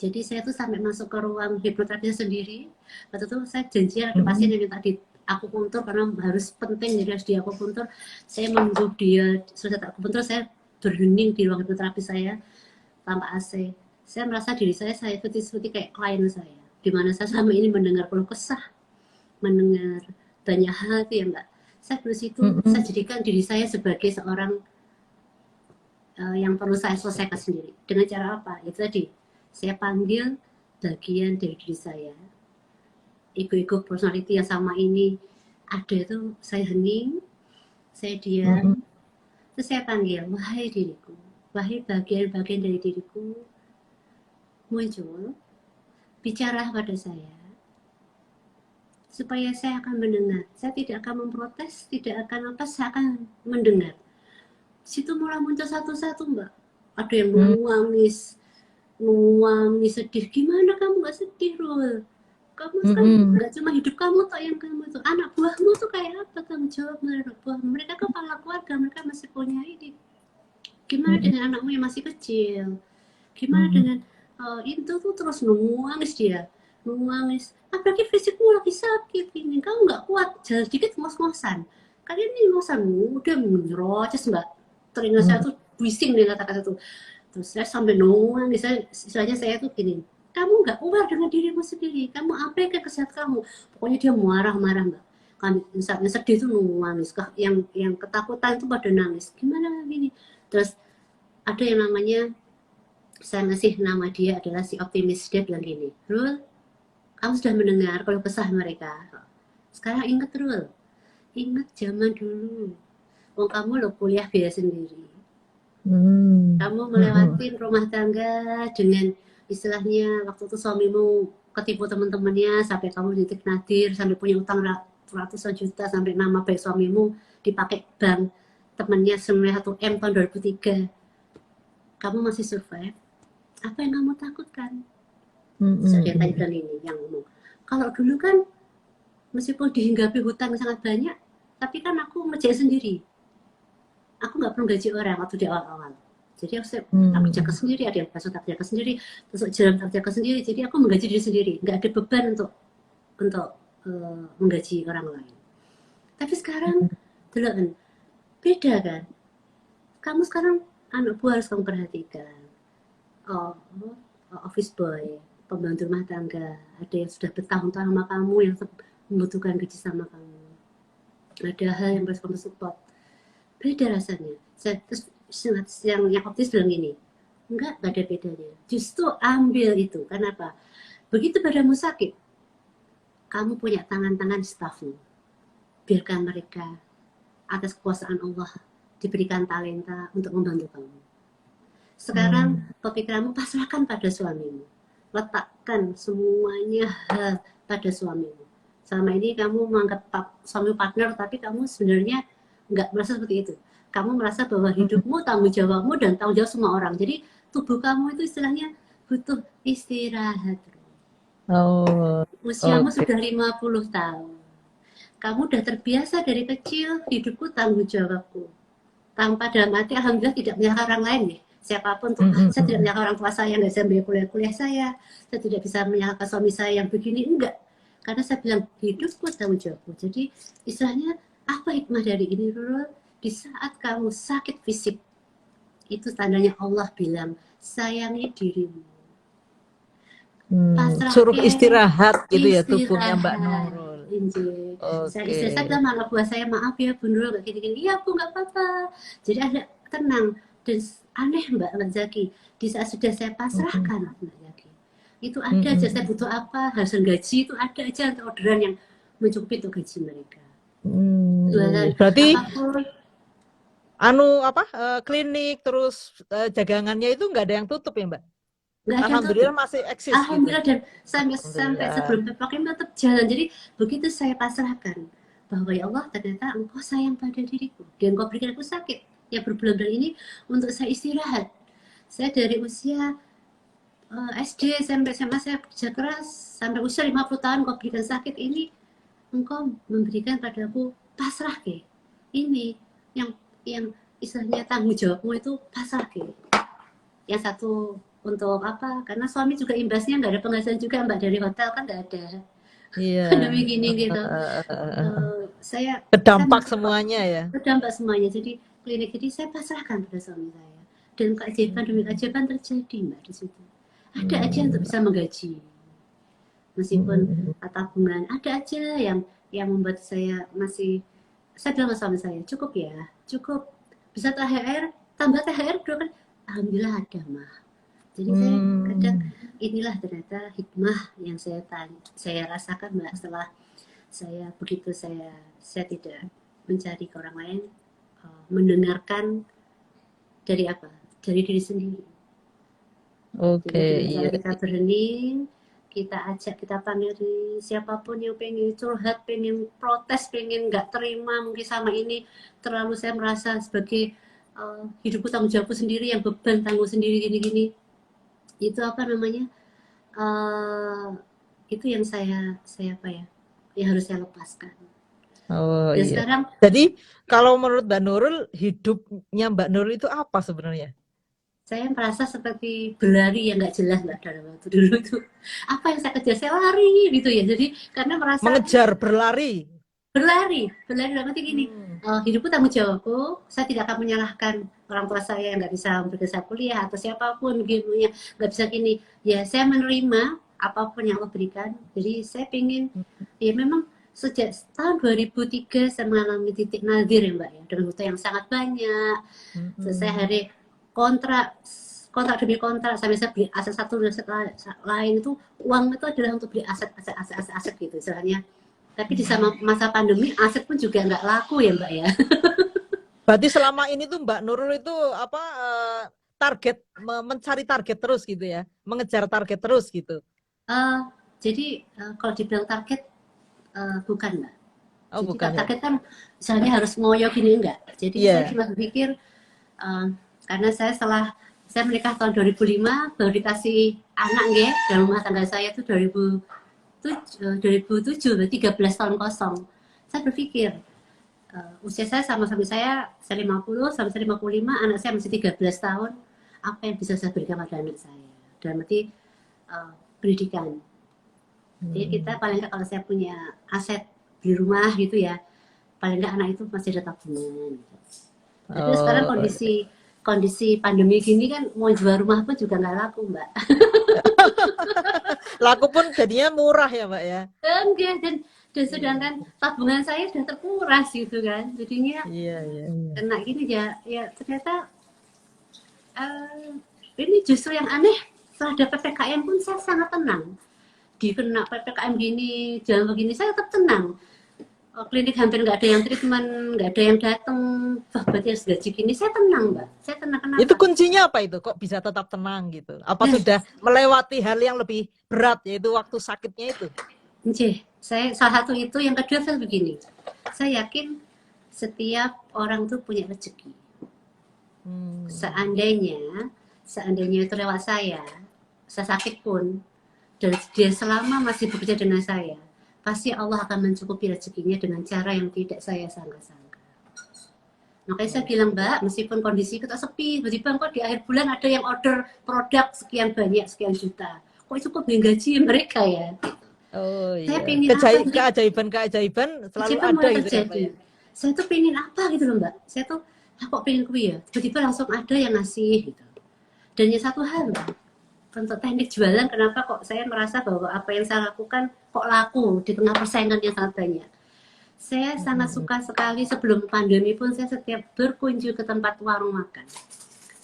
Jadi saya tuh sampai masuk ke ruang hipnoterapi sendiri. Waktu itu saya janjian ada pasien yang minta di akupuntur karena harus penting, jadi harus di akupuntur. Saya menunggu dia selesai akupuntur, saya berhening di ruang hipnoterapi saya tanpa AC. Saya merasa diri saya seperti kayak klien saya, di mana saya selama ini mendengar keluh kesah, mendengar banyak hal itu ya Mbak. Saya dari situ saya jadikan diri saya sebagai seorang yang perlu saya selesaikan sendiri. Dengan cara apa? Itu tadi, saya panggil bagian dari diri saya, ego personality yang sama ini ada itu, saya hening, saya diam, terus saya panggil, wahai diriku, wahai bagian-bagian dari diriku, muncul, bicara pada saya, supaya saya akan mendengar. Saya tidak akan memprotes, tidak akan apa, saya akan mendengar. Situ mulai muncul satu-satu Mbak. Ada yang nangis sedih. Gimana kamu gak sedih, Rul? Kamu kan gak cuma hidup kamu toh yang kamu tuh, anak buahmu tuh kayak apa? Kamu jawab mereka kepala keluarga, mereka masih punya ini. Gimana dengan anakmu yang masih kecil? Gimana dengan itu tuh terus nangis dia, nangis. Apalagi fisikmu lagi sakit ini, kamu nggak kuat, jalan sedikit ngos-ngosan. Kalian ini ngosan, udah menyerocos Mbak. Teringat saya tuh bising dengan kata-kata itu. Terus saya sampai nangis, istilahnya saya tuh gini, kamu nggak aware dengan dirimu sendiri, kamu abaikan kesehatan kamu. Pokoknya dia marah-marah Mbak. Kami misalnya sedih tuh nangis, yang ketakutan itu pada nangis. Gimana gini? Terus ada yang namanya, saya ngasih nama dia adalah si optimis. Dia bilang gini, Rul, kamu sudah mendengar kalau kesah mereka. Sekarang ingat Rul, ingat zaman dulu. Oh, kamu lo kuliah biaya sendiri. Kamu melewati rumah tangga dengan istilahnya waktu itu suamimu ketipu teman-temannya sampai kamu titik nadir, sampai punya utang ratusan juta, sampai nama baik suamimu dipakai bank temannya senilai 1 M tahun 2003. Kamu masih survive. Apa yang kamu takutkan? Saya tanya ini yang ngomong. Kalau dulu kan meskipun dihinggapi hutang sangat banyak, tapi kan aku ngerjain sendiri. Aku nggak perlu gaji orang waktu di awal-awal. Jadi aku jaga sendiri, ada yang besok tak jaga sendiri, besok jalan tak jaga sendiri. Jadi aku menggaji diri sendiri, nggak ada beban untuk menggaji orang lain. Tapi sekarang beda kan? Kamu sekarang anak buah harus kamu perhatikan. Office boy, pembantu rumah tangga, ada yang sudah bertahun-tahun sama kamu yang membutuhkan gaji sama kamu. Ada hal yang harus kamu support. Beda rasanya. Terus yang optis bilang gini, enggak ada bedanya. Justru ambil itu. Kenapa? Begitu badanmu sakit, kamu punya tangan-tangan stafmu. Biarkan mereka atas kekuasaan Allah diberikan talenta untuk membantu kamu. Sekarang pikiranmu pasrahkan pada suamimu. Letakkan semuanya pada suamimu. Selama ini kamu menganggap suami partner, tapi kamu sebenarnya nggak merasa seperti itu. Kamu merasa bahwa hidupmu, tanggung jawabmu, dan tanggung jawab semua orang. Jadi tubuh kamu itu istilahnya butuh istirahat. Usiamu sudah 50 tahun. Kamu udah terbiasa dari kecil, hidupku tanggung jawabku. Tanpa dalam arti, alhamdulillah tidak menyalahkan orang lain nih. Siapapun tuh, saya tidak menyalahkan orang tua saya, nggak bisa bayar kuliah saya tidak bisa menyalahkan suami saya yang begini, enggak. Karena saya bilang, hidupku tanggung jawabku. Jadi istilahnya, apa hikmah dari ini, Rul? Di saat kamu sakit fisik, itu tandanya Allah bilang, sayangi dirimu. Suruh istirahat gitu ya tubuhnya Mbak Nurul. Saya bilang anak buah saya, maaf ya Bun Nurul, gak gini-gini. Iya Bu, gak apa-apa. Jadi ada tenang. Dan aneh Mbak Zaki, di saat sudah saya pasrahkan Mbak Zaki, itu ada aja, saya butuh apa, hasil gaji itu ada aja untuk orderan yang mencukupi untuk gaji mereka. Berarti klinik terus jagangannya itu nggak ada yang tutup ya Mbak? Alhamdulillah masih eksis. Alhamdulillah gitu. Dan sampai sebelum PPKM tetap jalan. Jadi begitu saya pasrahkan bahwa ya Allah, ternyata Engkau sayang pada diriku dan Engkau berikan aku sakit ya berbulan-bulan ini untuk saya istirahat. Saya dari usia SD, SMP, SMA saya kerja keras sampai usia 50 tahun kau berikan sakit ini, engkau memberikan padaku pasrah ke. Ini yang istilahnya tanggung jawabmu itu pasrah ke. Yang satu untuk apa? Karena suami juga imbasnya nggak ada penghasilan juga Mbak, dari hotel kan nggak ada. Iya. Pandemi gini gitu. Saya Berdampak merasa semuanya ya. berdampak semuanya. Jadi klinik ini saya pasrahkan pada suami saya. Dan keajaiban demi keajaiban terjadi Mbak di situ. Ada aja untuk bisa menggaji. Meskipun tabungan ada aja yang membuat saya masih, saya bilang sama suami saya, cukup ya, cukup bisa THR, tambah THR kan, alhamdulillah ada mah. Jadi saya kadang inilah ternyata hikmah yang saya rasakan Mbak, setelah saya begitu saya tidak mencari ke orang lain, mendengarkan dari apa? Dari diri sendiri. Oke, Jadi iya. kita berhening, kita ajak, kita panggil siapapun yang pengen curhat, pengen protes, pengen nggak terima mungkin sama ini, terlalu saya merasa sebagai hidupku tanggung jawabku sendiri, yang beban tanggung sendiri gini-gini. Itu apa namanya? Itu yang saya apa ya? Yang harus saya lepaskan. Oh Dan iya. sekarang Jadi kalau menurut Mbak Nurul, hidupnya Mbak Nurul itu apa sebenarnya? saya merasa seperti berlari yang nggak jelas Mbak dalam waktu dulu itu. Apa yang saya kejar, saya lari gitu ya. Jadi karena merasa Mengejar, berlari. berlari dalam arti gini, hidupku tanggung jawabku, saya tidak akan menyalahkan orang tua saya yang nggak bisa memberikan saya kuliah atau siapapun gitu ya, nggak bisa gini. Ya saya menerima apapun yang Allah berikan. Jadi saya pengen, ya memang sejak tahun 2003 saya mengalami titik nadir ya Mbak ya, dengan hutang yang sangat banyak. Selesai hari kontrak demi kontrak, sampai saya beli aset satu dan aset lain, itu uang itu adalah untuk beli aset gitu istilahnya. Tapi di sama masa pandemi aset pun juga nggak laku ya Mbak ya. Berarti selama ini tuh Mbak Nurul itu apa, target, mencari target terus gitu ya, mengejar target terus gitu. Jadi kalau dibilang target, bukan Mbak. Oh Jadi bukan ya? target kan misalnya harus ngoyo gini enggak. Jadi saya Iya. cuma berpikir, karena saya menikah tahun 2005, baru dikasih anak nggih, dalam rumah tangga saya itu 2007, 13 tahun kosong. Saya berpikir, usia saya sama suami saya 50, sama saya 55, anak saya masih 13 tahun, apa yang bisa saya berikan pada anak saya? Dalam arti pendidikan. Jadi kita paling nggak, kalau saya punya aset di rumah gitu ya, paling nggak anak itu masih ada tabungan. Gitu. Tapi sekarang kondisi pandemi gini kan, mau jual rumah pun juga nggak laku Mbak. Laku pun jadinya murah ya Mbak ya. Dan sedangkan tabungan saya sudah terkuras gitu kan, jadinya Iya. kena gini ya ternyata ini justru yang aneh, setelah ada PPKM pun saya sangat tenang. Dikena PPKM gini, jalan begini, saya tetap tenang. Klinik hampir nggak ada yang treatment, nggak ada yang datang, berarti harus gaji gini, saya tenang Mbak. Saya tenang, kenapa? Itu kuncinya apa itu? Kok bisa tetap tenang gitu? Apa sudah melewati hal yang lebih berat, yaitu waktu sakitnya itu? Saya salah satu itu. Yang kedua saya begini, saya yakin setiap orang tuh punya rezeki. Seandainya itu lewat saya sakit pun, dan dia selama masih bekerja dengan saya, pasti Allah akan mencukupi rezekinya dengan cara yang tidak saya sangka-sangka. Makanya saya bilang Mbak, meskipun kondisi kita sepi, tiba-tiba kok di akhir bulan ada yang order produk sekian banyak, sekian juta, kok cukup gaji mereka ya. Oh Saya iya. pengen Keajaiban selalu ada gitu ya Mbak ya. Saya tuh pengen apa gitu loh Mbak. Saya tuh kok pengen kuih ya. Tiba-tiba langsung ada yang ngasih gitu. Dan yang satu hal Mbak, untuk teknik jualan, kenapa kok saya merasa bahwa apa yang saya lakukan kok laku di tengah persaingan yang sangat banyak. Saya sangat suka sekali, sebelum pandemi pun saya setiap berkunjung ke tempat warung makan,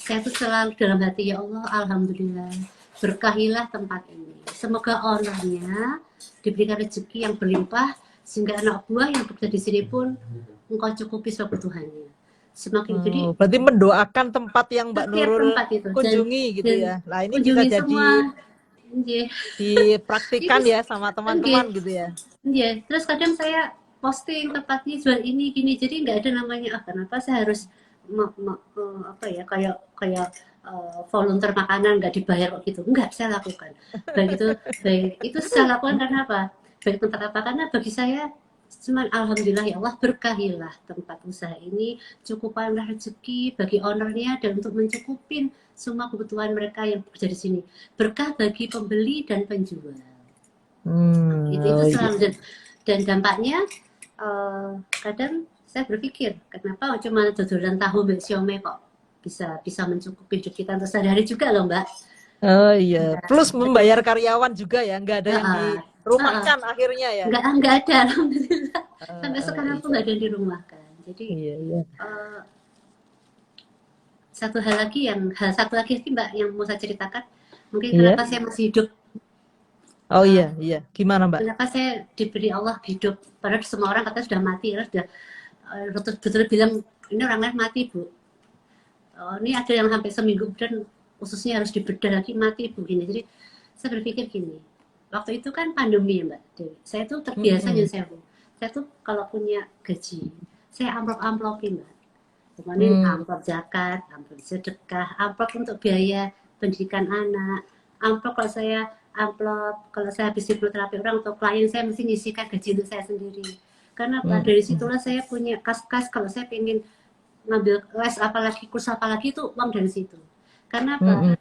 saya tuh selalu dalam hati, ya Allah, alhamdulillah, berkahilah tempat ini. Semoga ownernya diberikan rezeki yang berlimpah, sehingga anak buah yang bekerja di sini pun engkau cukupi semua kebutuhannya. Semakin jadi, berarti mendoakan tempat yang Mbak Nurul kunjungi gitu ya. Nah ini bisa jadi semua. dipraktikkan ya sama teman-teman gitu ya. Iya, terus kadang saya posting tempatnya jual ini gini, jadi nggak ada namanya kenapa saya harus apa ya, kayak volunteer makanan nggak dibayar kok gitu. Enggak, saya lakukan. Baik itu saya lakukan karena apa? Baik tempat apa? Karena bagi saya cuman alhamdulillah ya Allah berkahilah tempat usaha ini, cukupkanlah rezeki bagi ownernya dan untuk mencukupin semua kebutuhan mereka yang bekerja di sini. Berkah bagi pembeli dan penjual. Itu Oh iya. selalu dan dampaknya kadang saya berpikir kenapa cuma dodolan tahu mbak siomay kok bisa mencukupi hidup kita untuk sehari-hari juga loh mbak. Oh iya. Plus membayar karyawan juga ya, nggak ada yang Uh, dirumahkan akhirnya ya. nggak ada alhamdulillah sampai sekarang pun Iya. nggak ada yang dirumahkan. Jadi Iya, iya. satu lagi mbak yang mau saya ceritakan mungkin Iya. kenapa saya masih hidup. Oh Uh, iya, iya. Gimana, Mbak? Kenapa saya diberi Allah hidup padahal semua orang katanya sudah mati, sudah betul-betul bilang ini orang lain mati bu. Ini ada yang sampai seminggu dan khususnya harus dibedah lagi mati begini. Jadi saya berpikir gini, waktu itu kan pandemi ya Mbak Dewi. Saya tuh terbiasa Mm-mm. saya tuh kalau punya gaji, saya amplop-amplopin Mbak. Kemarin amplop zakat, amplop sedekah, amplop untuk biaya pendidikan anak, amplop kalau saya habis hipnoterapi orang atau klien saya mesti nyisikan gaji untuk saya sendiri. Karena dari Mm-mm. situlah saya punya kas-kas kalau saya pengen ngambil les apalagi kurs apalagi itu uang dari situ. Karena apa? Mm-mm.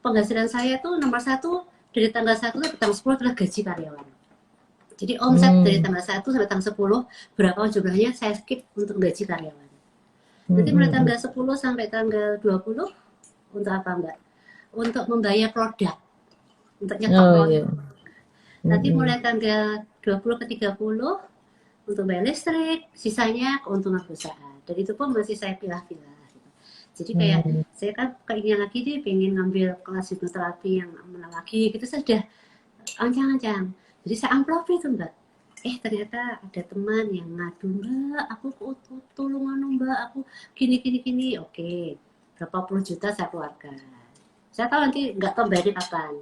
Penghasilan saya tuh nomor satu dari tanggal 1 sampai tanggal 10 adalah gaji karyawan. Jadi omset dari Mm. tanggal 1 sampai tanggal 10 berapa jumlahnya saya skip untuk gaji karyawan. Nanti mulai Mm-mm. tanggal 10 sampai tanggal 20 untuk apa Mbak? Untuk membayar produk, untuk nyetok Oh produk. iya. Nanti Mm-mm. mulai tanggal 20 ke 30 untuk bayar listrik, sisanya keuntungan perusahaan. Dan itu pun masih saya pilah-pilah. Gitu. Jadi kayak Mm. saya kan keinginan lagi nih pengen ngambil kelas hipnoterapi yang mana lagi gitu saya sudah ancang-ancang. Jadi saya amplop itu Mbak. Ternyata ada teman yang ngadu Mbak, aku tolong Mbak, aku gini. Oke, berapa puluh juta saya keluarkan. Saya tahu nanti nggak tahu bayarnya kapan.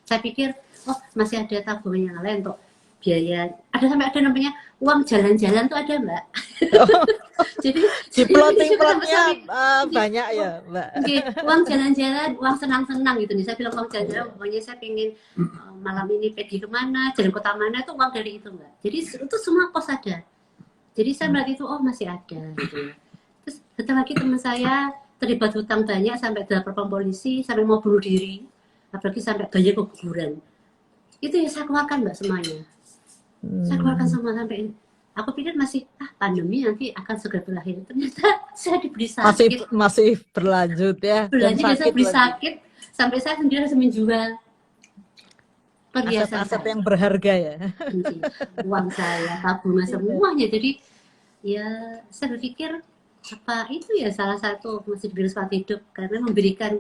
Saya pikir, oh masih ada tabungan yang lain untuk biaya. Sampai ada namanya uang jalan-jalan tuh ada Mbak. Oh, Jadi di saya plotting bersyukur sampai plotnya suami. banyak ya, Uang, Mbak. uang jalan-jalan, uang senang-senang gitu nih. Saya bilang uang jalan-jalan, pokoknya saya pengen malam ini pergi kemana, jalan kota mana itu uang dari itu Mbak. Jadi itu semua kos ada. Jadi saya melihat itu oh masih ada gitu. Terus satu lagi teman saya terlibat hutang banyak sampai telepon polisi, sampai mau bunuh diri, apalagi sampai banyak keguguran. Itu yang saya keluarkan Mbak semuanya. Saya keluarkan semua sampai aku pikir masih pandemi nanti akan segera berakhir. Ternyata saya diberi sakit. Masih berlanjut ya, dan Berlanjut dan saya sakit beri lagi. sakit sampai saya sendiri harus menjual perhiasan Aset-aset saya. yang berharga ya. Uang saya, tabungan semuanya. Jadi ya saya berpikir apa itu ya salah satu masih diberi semangat hidup karena memberikan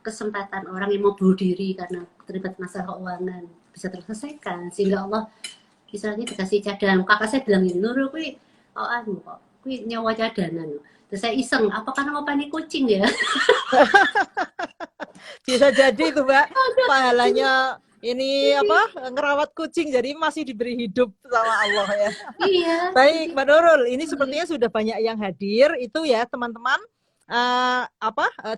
kesempatan orang yang mau bunuh diri karena terlibat masalah keuangan bisa terselesaikan sehingga Allah misalnya dikasih cadangan. Kakak saya bilang ini Nurul kui kok kui nyawa cadangan. Terus saya iseng apa karena mau panik kucing ya. Bisa jadi itu Mbak, pahalanya ini apa, ngerawat kucing, jadi masih diberi hidup sama Allah ya. Iya. Baik Mbak Nurul, ini sepertinya sudah banyak yang hadir. Itu ya teman-teman,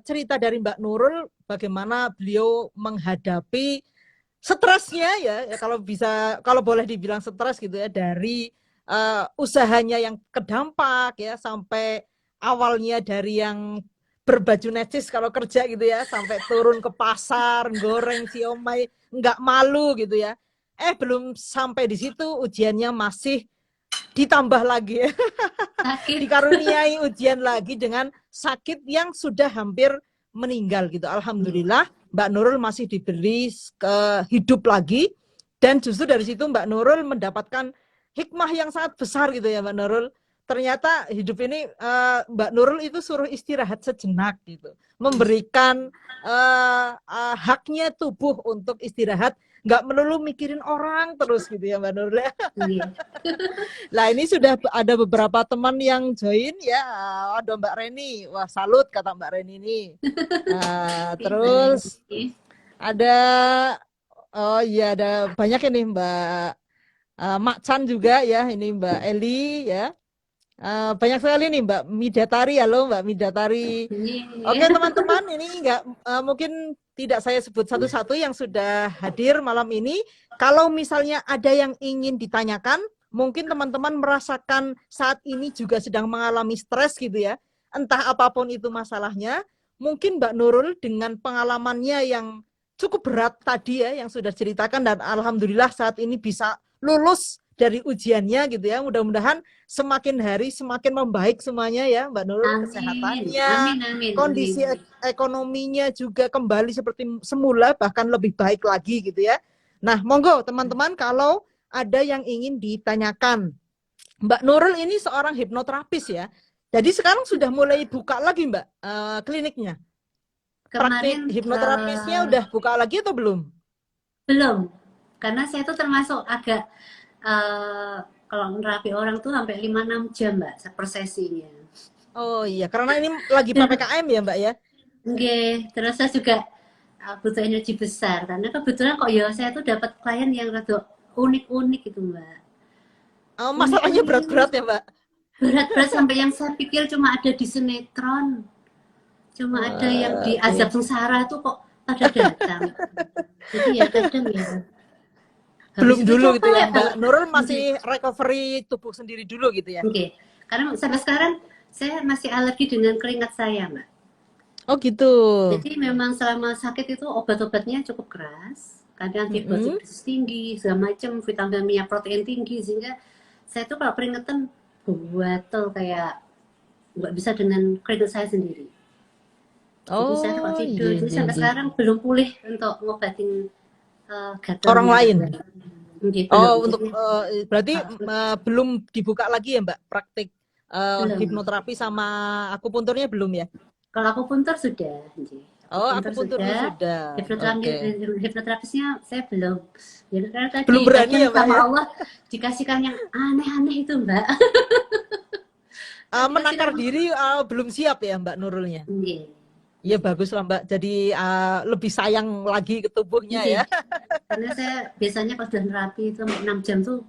cerita dari Mbak Nurul bagaimana beliau menghadapi stresnya ya, kalau boleh dibilang stres gitu ya, dari usahanya yang kedampak ya, sampai awalnya dari yang berbaju necis kalau kerja gitu ya, sampai turun ke pasar goreng siomay nggak malu gitu ya. Belum sampai di situ, ujiannya masih ditambah lagi ya. Sakit. Dikaruniai ujian lagi dengan sakit yang sudah hampir meninggal gitu. Alhamdulillah Mbak Nurul masih diberi hidup lagi, dan justru dari situ Mbak Nurul mendapatkan hikmah yang sangat besar gitu ya Mbak Nurul. Ternyata hidup ini Mbak Nurul itu suruh istirahat sejenak gitu, memberikan haknya tubuh untuk istirahat, nggak melulu mikirin orang terus gitu ya Mbak Nurul ya. Lah ini sudah ada beberapa teman yang join ya, ada Mbak Reni, wah salut kata Mbak Reni ini. Terus ada, oh iya ada banyak ini Mbak Mak Chan juga ya, ini Mbak Eli ya. Banyak sekali nih Mbak Midatari, halo Mbak Midatari. Oke Iya. teman-teman, ini nggak mungkin tidak saya sebut satu-satu yang sudah hadir malam ini. Kalau misalnya ada yang ingin ditanyakan, mungkin teman-teman merasakan saat ini juga sedang mengalami stres gitu ya. Entah apapun itu masalahnya, mungkin Mbak Nurul dengan pengalamannya yang cukup berat tadi ya, yang sudah ceritakan dan alhamdulillah saat ini bisa lulus dari ujiannya gitu ya. Mudah-mudahan semakin hari semakin membaik semuanya ya Mbak Nurul, Amin, kesehatannya, amin, amin, amin. kondisi ekonominya juga kembali seperti semula bahkan lebih baik lagi gitu ya. Nah, monggo teman-teman kalau ada yang ingin ditanyakan. Mbak Nurul ini seorang hipnoterapis ya. Jadi sekarang sudah mulai buka lagi Mbak kliniknya. Praktik Kemarin hipnoterapisnya udah buka lagi atau belum? belum, karena saya tuh termasuk agak kalau nerapi orang tuh sampai 5-6 jam Mbak per sesinya. Oh iya, karena ini lagi PPKM ya Mbak ya. Oke, terus saya juga butuh energi besar karena kebetulan kok ya saya tuh dapat klien yang rada unik-unik gitu Mbak. Masalahnya Unik-unik, berat-berat ya Mbak. berat-berat sampai yang saya pikir cuma ada di sinetron, cuma ada yang di Iya. azab sengsara tuh kok pada datang. Jadi ya kadang ya habis Belum itu dulu gitu ya capek Mbak banget. Nurul, masih recovery tubuh sendiri dulu gitu ya. Oke, karena sampai sekarang saya masih alergi dengan keringat saya Mbak. Oh gitu. Jadi memang selama sakit itu obat-obatnya cukup keras, kadang Mm-mm. antibiotik tinggi, segala macam, vitamin minyak protein tinggi, sehingga saya tuh kalau keringetan gatel kayak nggak bisa dengan keringet saya sendiri. Jadi saya kalau Oh tidur, iya jadi iya sampai iya. sekarang belum pulih untuk ngobatin Orang gatalnya lain. lagi. Oke, belum. Oh untuk Jadi berarti uh, belum dibuka lagi ya Mbak praktik belum. hipnoterapi sama akupunturnya belum ya? Kalau aku puntur sudah, aku Oh puntur akupunturnya sudah. sudah. Oke. Hipnoterapisnya saya belum. Ya karena Belum tadi berani kadang ya Mbak sama ya? Allah dikasihkan yang aneh-aneh itu Mbak. Dikasihkan Menakar diri belum siap ya Mbak Nurulnya. Nggih. Iya bagus lah Mbak. Jadi lebih sayang lagi ke tubuhnya Nggih. ya. Karena saya biasanya kalau sudah nerapi itu 6 jam tuh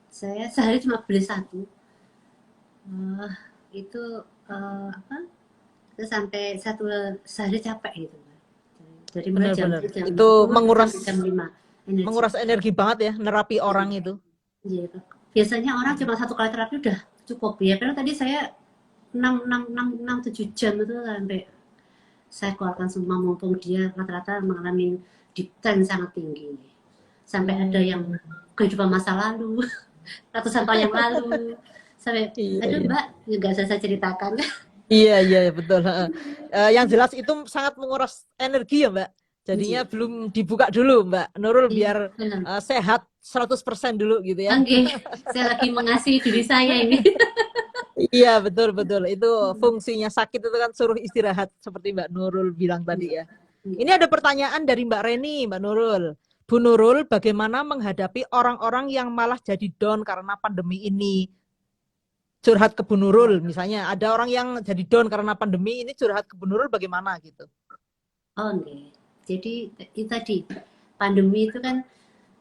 saya sehari cuma beli satu. Wah, itu apa? Itu sampai satu sehari capek gitu. Dari mulai jam Benar-benar. 7 jam Itu 10 menguras sampai jam 5 energi. menguras energi banget ya nerapi orang itu. Iya, biasanya orang cuma satu kali terapi udah cukup ya. Karena tadi saya 6 7 jam itu sampai saya keluarkan semua mumpung dia rata-rata mengalami deep tense sangat tinggi. Sampai ada yang kehidupan masa lalu, ratusan tahun yang lalu. Sampai, Iya, aduh iya. Mbak, nggak usah saya ceritakan. Iya, iya, iya, betul. Yang jelas itu sangat menguras energi ya, Mbak. Jadinya Iya, belum dibuka dulu, Mbak Nurul, iya, biar benar. sehat 100% dulu gitu ya. Oke, saya lagi mengasihi diri saya ini. Iya, betul, betul. Itu fungsinya sakit itu kan suruh istirahat, seperti Mbak Nurul bilang tadi ya. Ini ada pertanyaan dari Mbak Reni, Mbak Nurul. Bu Nurul, bagaimana menghadapi orang-orang yang malah jadi down karena pandemi ini? Curhat ke Bu Nurul, misalnya ada orang yang jadi down karena pandemi ini, curhat ke Bu Nurul bagaimana gitu? Oh, enggak. Jadi itu tadi pandemi itu kan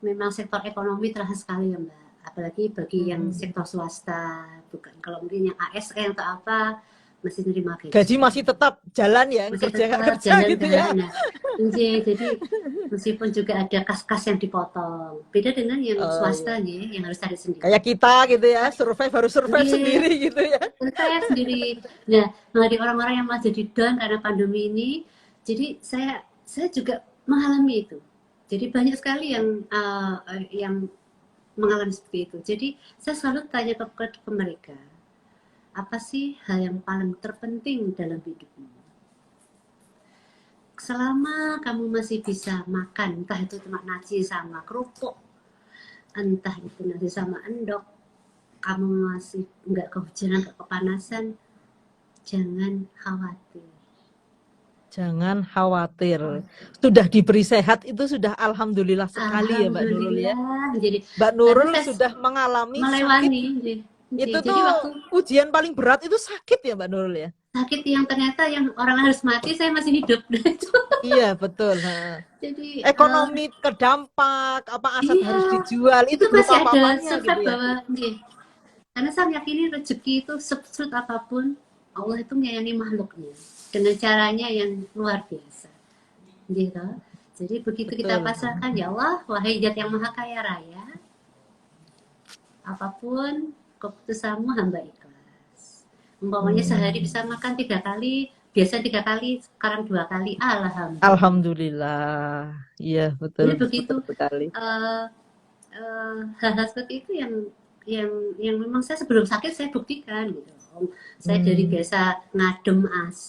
memang sektor ekonomi terasa sekali ya Mbak. Apalagi bagi yang sektor swasta, bukan kalau mungkin yang ASN atau apa masih nerima Gaji gaji. masih tetap jalan ya, Masih kerja nggak tetap kerja jalan gitu ya? kan. Nah, jadi meskipun juga ada kas-kas yang dipotong. Beda dengan yang Iya. swasta nih, yang harus cari sendiri. Kayak kita gitu ya, survive harus survive Iya, sendiri gitu ya. saya sendiri. Nah, menghadapi orang-orang yang masih jadi down karena pandemi ini, jadi saya juga mengalami itu. Jadi banyak sekali yang mengalami seperti itu. Jadi saya selalu tanya ke mereka, apa sih hal yang paling terpenting dalam hidupmu? Selama kamu masih bisa makan, entah itu cuma nasi sama kerupuk, entah itu nasi sama endok, kamu masih nggak kehujanan, nggak kepanasan, jangan khawatir. Jangan khawatir. Sudah diberi sehat itu sudah alhamdulillah sekali ya Mbak Nurul ya. Alhamdulillah. Jadi Mbak karena Nurul saya sudah mengalami sakit. melewati, Itu jadi tuh waktu ujian paling berat itu sakit ya Mbak Nurul ya. sakit yang ternyata yang orang harus mati, saya masih hidup. Iya betul. Jadi Karena saya meyakini rezeki itu sesulit apapun, Allah itu menyayangi makhluknya dengan caranya yang luar biasa. Gitu. Jadi begitu kita Betul. pasrahkan, ya Allah, wahai Zat yang Maha Kaya Raya, apapun keputusanmu hamba ikhlas. Umpamanya sehari bisa makan 3 kali, biasa 3 kali, sekarang 2 kali, alhamdulillah. Alhamdulillah. Iya, Jadi betul, begitu betul sekali. hal-hal seperti itu yang memang saya sebelum sakit saya buktikan gitu. Saya dari biasa ngadem AC,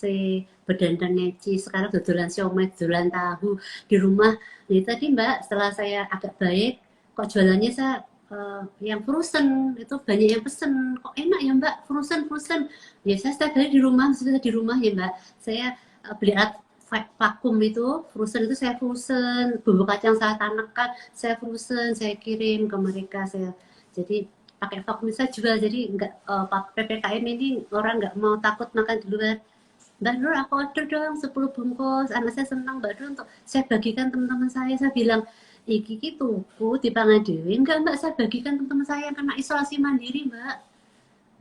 berdandan neci, sekarang dodolan siomay, dodolan tahu di rumah. Jadi tadi Mbak, setelah saya agak baik, kok jualannya saya yang frozen itu banyak yang pesen, kok enak ya Mbak, frozen. Ya saya setiap hari di rumah, maksudnya di rumah ya Mbak, saya beli alat vakum itu, frozen itu saya frozen, bumbu kacang saya tanamkan, saya frozen, saya kirim ke mereka, saya jadi pakai vakum saya jual, jadi nggak PPKM ini orang nggak mau takut makan di luar. Mbak Nur, aku order dong 10 bungkus, anak saya senang Mbak Nur untuk saya bagikan teman-teman saya bilang, iki tuku di Pangadewi, enggak Mbak, saya bagikan teman-teman saya yang kena isolasi mandiri Mbak.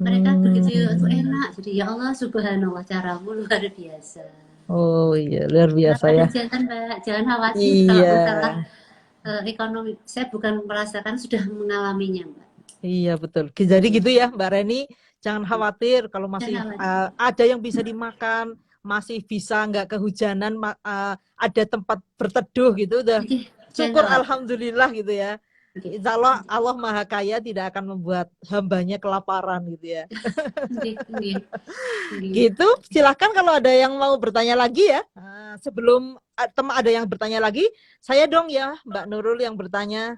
Mereka begitu itu enak, jadi ya Allah subhanallah, caramu luar biasa. Oh iya, luar biasa Ada ya. jangan Mbak, jangan khawatir kalau Iya, masalah ekonomi. Saya bukan merasakan, sudah mengalaminya Mbak. iya betul. Jadi gitu ya Mbak Reni, jangan khawatir kalau Jangan masih khawatir. ada yang bisa dimakan, masih bisa nggak kehujanan, ada tempat berteduh gitu, udah Jadi jangan syukur khawatir. alhamdulillah gitu ya. Oke. Insya Allah Allah Maha Kaya tidak akan membuat hambanya kelaparan gitu ya. Oke, oke, oke. Gitu, silahkan kalau ada yang mau bertanya lagi ya. Sebelum ada yang bertanya lagi, saya dong ya Mbak Nurul yang bertanya.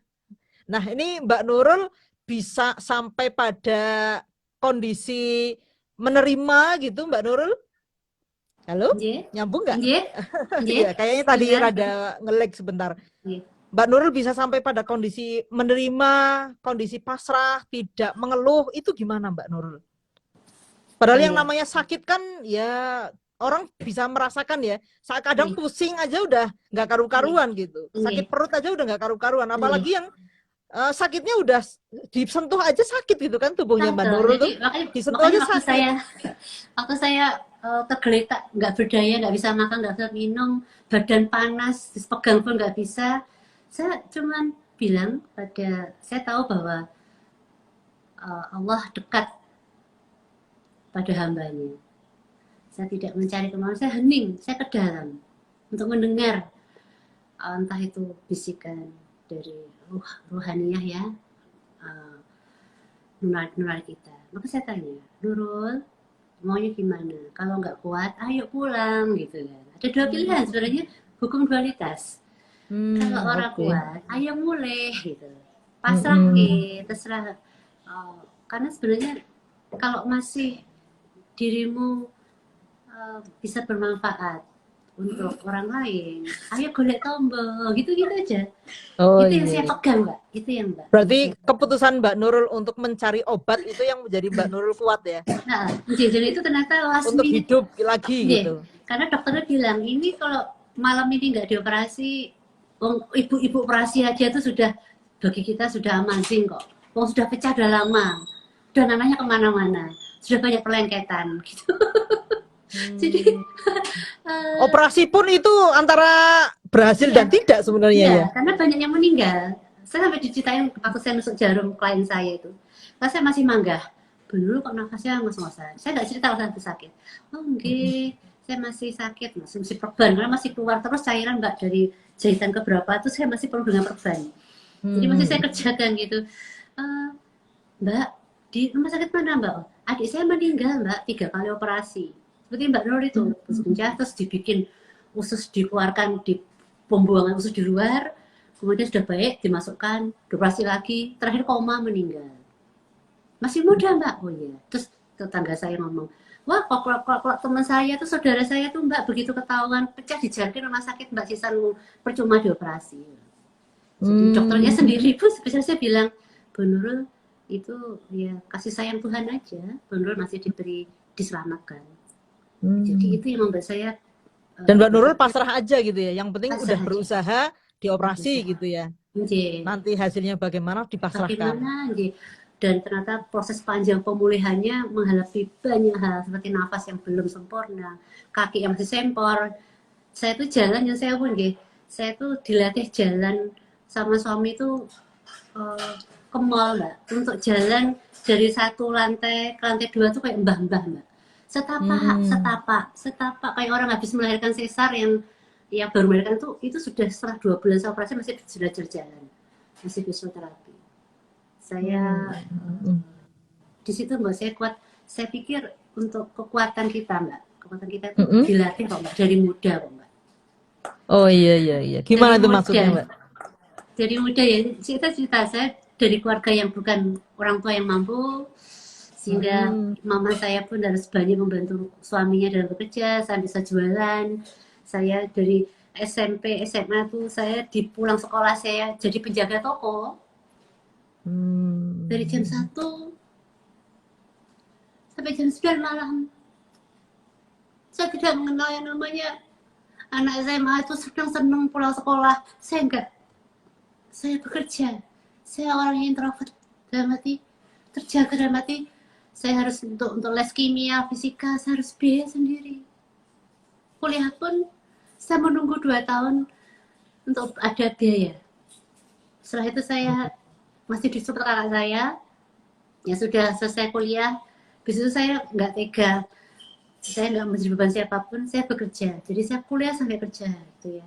Nah ini Mbak Nurul bisa sampai pada kondisi menerima gitu Mbak Nurul? Halo? Nggih. Nyambung nggak? Nggih. Nggih. Iya, kayaknya tadi Dengar. rada nge-lag sebentar. Nggih. Mbak Nurul bisa sampai pada kondisi menerima, kondisi pasrah, tidak mengeluh, itu gimana Mbak Nurul? Padahal yang Iya. namanya sakit kan ya orang bisa merasakan ya, saat kadang Nggih. pusing aja udah nggak karu-karuan gitu, sakit Nggih. perut aja udah nggak karu-karuan, Nggih. apalagi yang sakitnya udah disentuh aja sakit gitu kan tubuhnya Mbak Betul. Nurul Jadi tuh, disentuh makanya aja sakit. waktu saya tergeletak, nggak berdaya, nggak bisa makan, nggak bisa minum, badan panas, pegang pun nggak bisa. Saya cuman bilang saya tahu bahwa Allah dekat pada hambanya. Saya tidak mencari kemana, saya hening, saya ke dalam untuk mendengar entah itu bisikan dari ruhaniyah ya, nular kita. Maka saya tanya, Nurul, maunya gimana? Kalau nggak kuat, ayo pulang gitu kan. Ada dua pilihan sebenarnya, hukum dualitas. Kalau orang kuat, ayo mulai gitu. Pasrah terserah. Karena sebenarnya kalau masih dirimu bisa bermanfaat untuk orang lain, ayo golek tombol, gitu-gitu aja. Oh Itu yang iya. saya pegang Mbak, itu yang Mbak. Berarti keputusan Mbak Nurul untuk mencari obat itu yang menjadi Mbak Nurul kuat ya? Nah, jadi itu ternyata last Untuk minute. hidup lagi gitu. Karena dokternya bilang, ini kalau malam ini nggak dioperasi, ibu-ibu operasi aja itu sudah, bagi kita sudah amazing kok. Wong sudah pecah udah lama, udah nanahnya kemana-mana, sudah banyak perlengketan gitu. Jadi operasi pun itu antara berhasil dan tidak sebenarnya ya. Karena banyak yang meninggal. Saya sampai diceritain waktu saya nusuk jarum klien saya itu. Pas saya masih manggah, dulu kok nafasnya ngos-ngosan. Saya nggak cerita kalau saya sakit. Oh enggak, saya masih sakit, masih perban karena masih keluar terus cairan Mbak dari jahitan keberapa itu saya masih perlu dengan perban. Jadi masih saya kerjakan gitu. Mbak, di rumah sakit mana Mbak? Adik saya meninggal Mbak, 3 kali operasi. Seperti Mbak Nur itu, terus dibikin usus dikeluarkan di pembuangan usus di luar, kemudian sudah baik dimasukkan, operasi lagi, terakhir koma meninggal. Masih muda Mbak, oh iya. Terus tetangga saya ngomong, wah kok teman saya tuh, saudara saya tuh Mbak, begitu ketahuan pecah di jarkin rumah sakit Mbak, sisan percuma dioperasi. Jadi dokternya sendiri pun spesialisnya bilang, Bu Nurul itu ya kasih sayang Tuhan aja, Bu Nurul masih diberi diselamatkan. Jadi itu yang membuat saya. Dan Mbak Nurul pasrah aja gitu ya, yang penting udah berusaha dioperasi gitu ya. Nanti hasilnya bagaimana dipasrahkan. Bagaimana, dan ternyata proses panjang pemulihannya menghadapi banyak hal seperti nafas yang belum sempurna, kaki yang masih sempor. Saya tuh jalan yang saya pun saya tuh dilatih jalan sama suami tuh ke mall Mbak, untuk jalan dari satu lantai ke lantai 2 tuh kayak mbah-mbah Mbak. Setapak kayak orang habis melahirkan sesar yang baru melahirkan tuh, itu sudah setelah 2 bulan operasi masih belajar jalan, masih fisioterapi. Saya di situ Mbak, saya kuat. Saya pikir untuk kekuatan kita Mbak, kekuatan kita itu dilatih kok Mbak, dari muda kok Mbak. Oh iya. Gimana tuh maksudnya Mbak? Dari muda ya, cerita saya dari keluarga yang bukan orang tua yang mampu, sehingga mama saya pun harus banyak membantu suaminya dalam bekerja. Saya bisa jualan. Saya dari SMP, SMA tuh saya di pulang sekolah saya jadi penjaga toko. Dari jam 1 sampai jam 9 malam. Saya tidak mengenal yang namanya anak SMA itu senang pulang sekolah. Saya enggak. Saya bekerja. Saya orang yang introvert, dalam arti terjaga, dalam arti saya harus untuk les kimia, fisika, saya harus biaya sendiri. Kuliah pun saya menunggu 2 tahun untuk ada biaya. Setelah itu saya masih disupport kakak saya, ya sudah selesai kuliah. Habis itu saya nggak tega, saya nggak menjadi beban siapapun, saya bekerja. Jadi saya kuliah sampai kerja, gitu ya.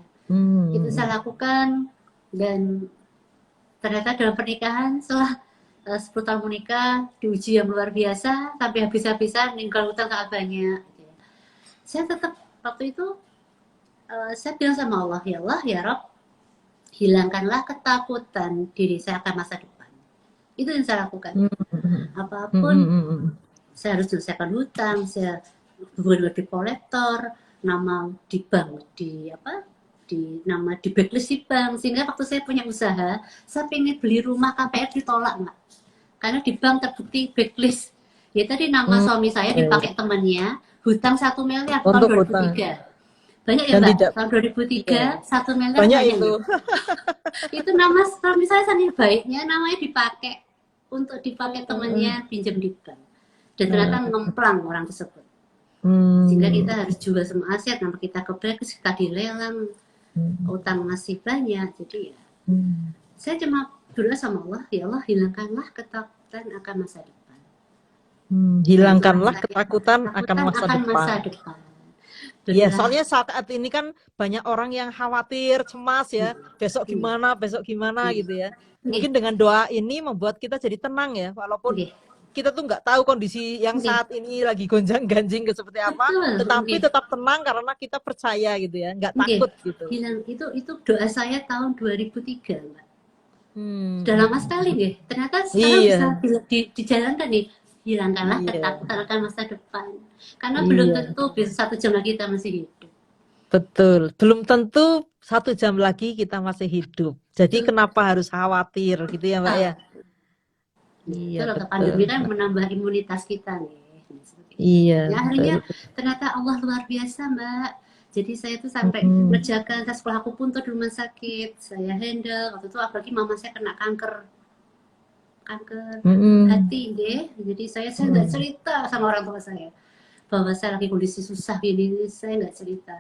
Itu saya lakukan, dan ternyata dalam pernikahan setelah 10 tahun menikah, diuji yang luar biasa, sampai habis-habisan, meninggal hutang sangat banyak. Gitu ya. Saya tetap waktu itu saya bilang sama Allah, ya Allah, ya Rob, hilangkanlah ketakutan diri saya akan masa depan. Itu yang saya lakukan. Apapun, saya harus menyelesaikan hutang, saya hubungan dengan kolektor, nama di bank, nama di blacklist di bank, sehingga waktu saya punya usaha, saya pengen beli rumah KPR ditolak Mbak, karena di bank terbukti blacklist. Ya tadi nama suami saya dipakai temannya, hutang 1 miliar tahun 2003. Banyak ya Mbak, tahun 2003 1 miliar banyak itu. Itu nama suami saya saking baiknya, namanya dipakai untuk dipakai temannya pinjam di bank, dan ternyata ngemplang orang tersebut. Sehingga kita harus jual semua aset, nama kita ke blacklist, kita dilelang, utang masih banyak. Jadi ya saya cuma berdoa sama Allah, ya Allah, hilangkanlah ketakutan akan masa depan. Hilangkanlah ketakutan akan masa depan. Ya, soalnya saat ini kan banyak orang yang khawatir, cemas ya, besok gimana gitu ya. Mungkin dengan doa ini membuat kita jadi tenang ya, walaupun kita tuh nggak tahu kondisi yang saat ini lagi gonjang-ganjing seperti apa, tetapi tetap tenang karena kita percaya gitu ya, nggak takut gitu. Hilang itu doa saya tahun 2003 Mbak. Sudah lama sekali nih. Ternyata sekarang bisa dijalankan nih. Hilangkanlah ketakutan akan masa depan. Karena belum tentu bisa 1 jam lagi kita masih hidup. Betul, belum tentu 1 jam lagi kita masih hidup. Jadi kenapa harus khawatir gitu ya Mbak ya? Iya, betul. Pandemi kan menambah imunitas kita nih. Iya. Ya, akhirnya ternyata Allah luar biasa Mbak. Jadi saya tuh sampai mengerjakan tes sekolah aku pun tuh di rumah sakit. Saya handle, waktu itu apalagi mama saya kena kanker hati deh. Jadi saya nggak cerita sama orang tua saya bahwa saya lagi kondisi susah gini, saya nggak cerita.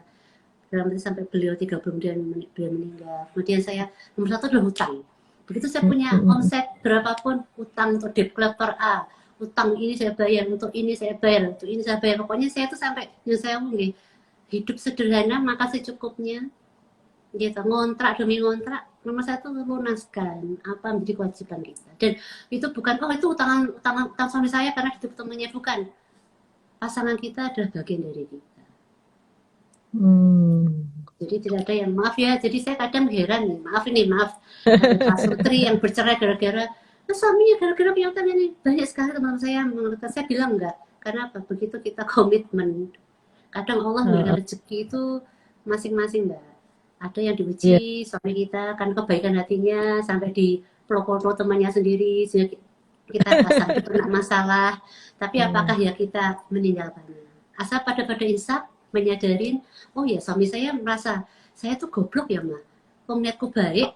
Dalam sampai beliau 3 bulan beliau meninggal. Kemudian saya nomor 1 adalah hutang. Begitu saya punya omset berapapun, utang untuk debt collector A, utang ini saya bayar, untuk ini saya bayar, untuk ini saya bayar. Pokoknya saya tuh sampai yang saya ngomong, hidup sederhana maka secukupnya. Gitu, ngontrak demi ngontrak, nomor 1 lunaskan apa menjadi kewajiban kita. Dan itu bukan itu utang suami saya karena hidup temannya, bukan. Pasangan kita adalah bagian dari kita. Jadi tidak ada yang maaf ya. Jadi saya kadang heran nih, maaf Pak Sutri yang bercerai gara-gara suaminya gara-gara piutang ini. Banyak sekali teman saya mengatakan, saya bilang enggak. Karena apa? Begitu kita komitmen. Kadang Allah memberikan rezeki itu masing-masing Mbak. Ada yang diuji suami kita kan kebaikan hatinya sampai di pelopor temannya sendiri, sehingga kita rasa pernah masalah. Tapi apakah ya kita meninggalkannya? Asal pada insaf menyadarin, oh ya suami saya merasa saya tuh goblok ya Ma, niatku baik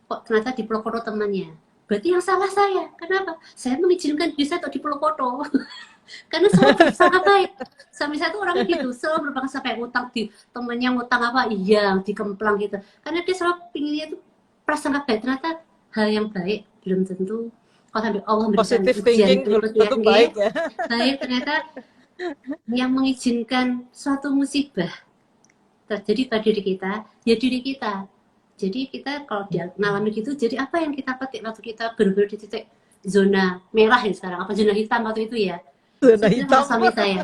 kok ternyata di pelopor temannya. berarti yang salah saya. Kenapa? Saya mengizinkan diri saya untuk dipeluk foto. Karena selalu berusaha baik. Suami saya tuh orangnya gitu, selalu berusaha sampai utang di temennya ngutang apa, iya, dikemplang gitu. Karena dia selalu pinginnya itu prasangka baik, ternyata hal yang baik belum tentu. Kalau sampai Allah memberikan Positive ujian thinking belum berikutnya, tentu baik ya. baik ternyata yang mengizinkan suatu musibah terjadi pada diri kita, ya diri kita. Jadi kita kalau dia ngalami gitu, jadi apa yang kita petik waktu kita benar-benar di titik zona merah ya sekarang, apa zona hitam waktu itu ya. Zona Saya bilang sama hitam. suami saya,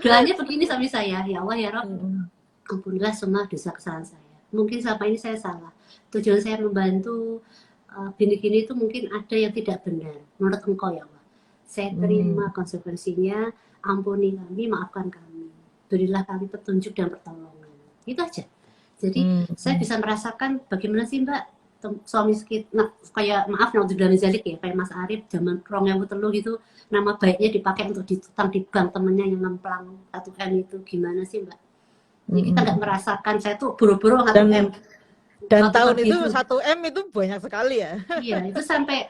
doanya begini suami saya, ya Allah ya Rob, Hmm. ampunilah semua dosa kesalahan saya. Mungkin selama ini saya salah. Tujuan saya membantu gini-gini itu mungkin ada yang tidak benar. Menurut Engkau ya Allah. Saya terima konsekuensinya, ampuni kami, maafkan kami. Berilah kami petunjuk dan pertolongan. Itu aja. Jadi saya bisa merasakan bagaimana sih Mbak suami nah, kayak maaf naudzubillah min dzalik ya, kayak Mas Arif zaman 2003 gitu, nama baiknya dipakai untuk ditutang di bank temennya yang ngemplang 1M itu, gimana sih Mbak? Jadi kita nggak merasakan, saya tuh buru-buru 1M. Dan tahun itu gitu. 1M itu banyak sekali ya. Iya, itu sampai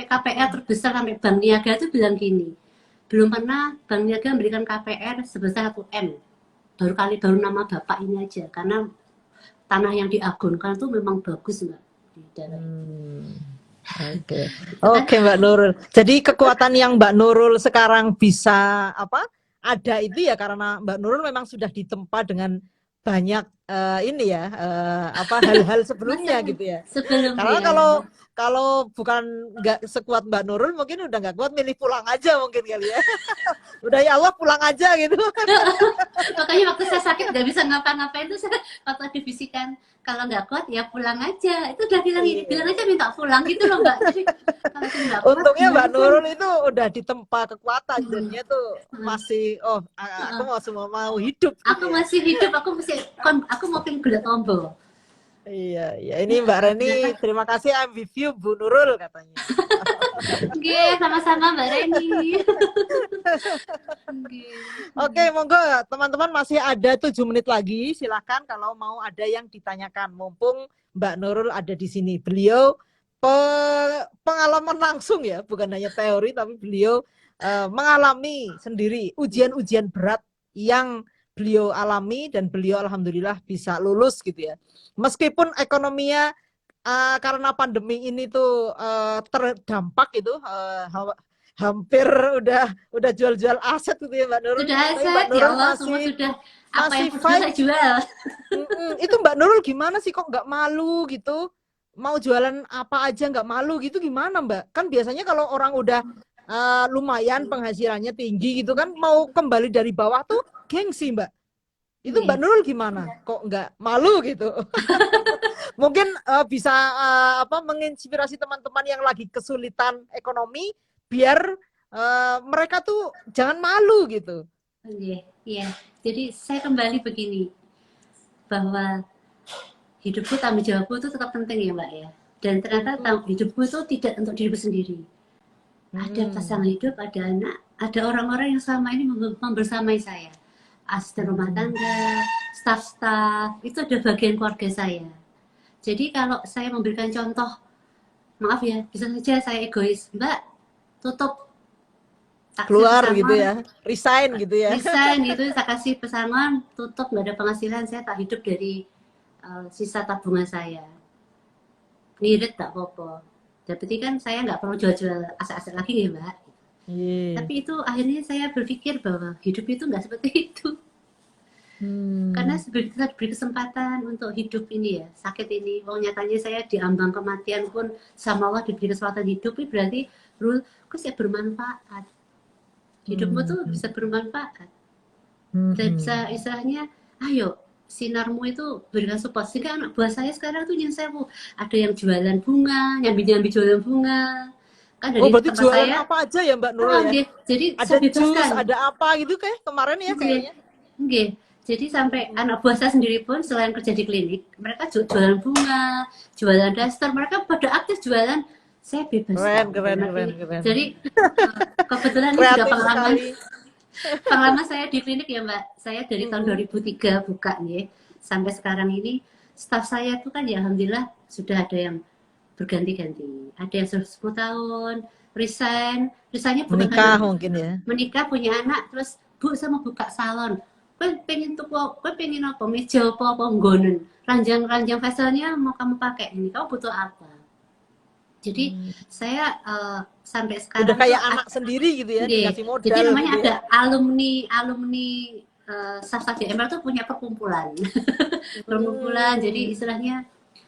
KPR terbesar, sampai Bank Niaga itu bilang gini, belum pernah Bank Niaga memberikan KPR sebesar 1M. Baru nama bapak ini aja, karena tanah yang diagunkan itu memang bagus Mbak di daerah Oke. Oke Mbak Nurul. Jadi kekuatan yang Mbak Nurul sekarang bisa ada itu ya karena Mbak Nurul memang sudah ditempa dengan banyak ini ya hal-hal sebelumnya gitu ya. Karena kalau bukan nggak sekuat Mbak Nurul mungkin udah nggak kuat, milih pulang aja mungkin kali ya. Udah ya Allah pulang aja gitu. Makanya waktu saya sakit nggak bisa ngapa-ngapain itu saya waktu dibisikkan kalau nggak kuat ya pulang aja. Itu udah bilang aja minta pulang gitu loh Mbak. Jadi, kalau nggak kuat, untungnya Mbak gimana? Nurul itu udah ditempa kekuatan, jadinya tuh masih aku mau hidup. Aku masih hidup, aku mau pindah tombol. Iya, ini Mbak Reni, terima kasih, I'm with you, Bu Nurul katanya. Oke, sama-sama Mbak Reni. Oke, monggo teman-teman masih ada 7 menit lagi, silakan kalau mau ada yang ditanyakan. Mumpung Mbak Nurul ada di sini, beliau pengalaman langsung ya, bukan hanya teori, tapi beliau mengalami sendiri ujian-ujian berat yang beliau alami dan beliau alhamdulillah bisa lulus gitu ya. Meskipun ekonominya karena pandemi ini tuh terdampak itu hampir udah jual-jual aset gitu ya Mbak Nurul. Sudah aset, Mbak Nurul ya Allah, masih, semua sudah apa yang fight. saya jual. Itu Mbak Nurul gimana sih kok nggak malu gitu? Mau jualan apa aja nggak malu gitu gimana Mbak? Kan biasanya kalau orang udah lumayan penghasilannya tinggi gitu kan mau kembali dari bawah tuh gengsi Mbak. Itu Mbak Nurul gimana? Kok nggak malu gitu? Mungkin bisa menginspirasi teman-teman yang lagi kesulitan ekonomi biar mereka tuh jangan malu gitu. Iya. Jadi saya kembali begini bahwa hidupku, tanggung jawabku itu tetap penting ya Mbak ya. Dan ternyata hidupku itu tidak untuk diriku sendiri. Ada pasangan hidup, ada anak, ada orang-orang yang selama ini membersamai saya. Asisten rumah tangga, staf-staf, itu ada bagian keluarga saya. Jadi kalau saya memberikan contoh, maaf ya, bisa saja saya egois. Mbak, tutup keluar pesangon, gitu ya, resign gitu ya. Resign gitu, saya kasih pesangon, tutup, nggak ada penghasilan, saya tak hidup dari sisa tabungan saya. Ngirit tak apa-apa. Berarti kan saya nggak perlu jual-jual aset-aset lagi ya Mbak. Tapi itu akhirnya saya berpikir bahwa hidup itu nggak seperti itu. Karena sebelum kita diberi kesempatan untuk hidup ini ya, sakit ini, nyatanya saya diambang kematian pun sama Allah diberi kesempatan hidup, itu berarti kok saya bermanfaat. Hidupmu tuh bisa bermanfaat. Dan bisa istilahnya, ayo sinarmu itu berikan support. Sehingga anak buah saya sekarang tuh nyinsewu, ada yang jualan bunga, nyambi-nyambi jualan bunga. Kan dari berarti tempat jualan saya apa aja ya Mbak Nurul ya? Jadi ada jus, ada apa gitu kayak kemarin ya kayaknya. Jadi sampai anak buah saya sendiri pun selain kerja di klinik, mereka jualan bunga, jualan daster, mereka pada aktif jualan. Saya bebas. Keren. Jadi kebetulan ini juga pengalaman saya di klinik ya Mbak. Saya dari tahun 2003 buka nih sampai sekarang ini, staf saya tuh kan ya alhamdulillah sudah ada yang berganti-ganti. Ada yang sudah 10 tahun, resignnya bukan Menikah hanya mungkin ya. menikah, punya anak, terus Bu sama buka salon. Kowe pengen apa? Meja apa nggonen. Ranjang-ranjang facialnya mau kamu pakai ini. Kamu butuh apa? Jadi saya sampai Udah sekarang tuh kayak anak sendiri gitu ya, dikasih jadi modal namanya gitu ada ya. alumni Sastra DMR tuh punya perkumpulan. Perkumpulan. Jadi Hmm. istilahnya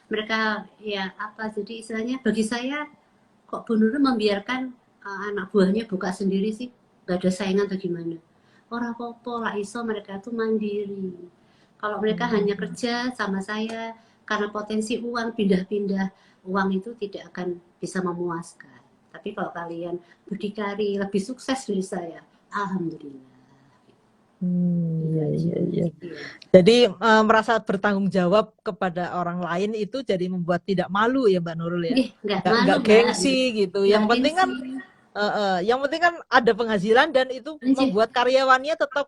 mereka ya apa? Jadi istilahnya bagi saya kok Bu Nurul membiarkan anak buahnya buka sendiri sih? Gak ada saingan atau gimana? Orang popo lah iso mereka tuh mandiri. Kalau mereka hanya kerja sama saya karena potensi uang pindah-pindah, uang itu tidak akan bisa memuaskan. Tapi kalau kalian berdikari lebih sukses dari saya, alhamdulillah. Iya, iya, iya. Iya. Jadi merasa bertanggung jawab kepada orang lain itu jadi membuat tidak malu ya Mbak Nurul ya. Nggak Nggak malu mbak, gengsi gitu. nggak gengsi. Yang penting kan ada penghasilan dan itu Anjir, membuat karyawannya tetap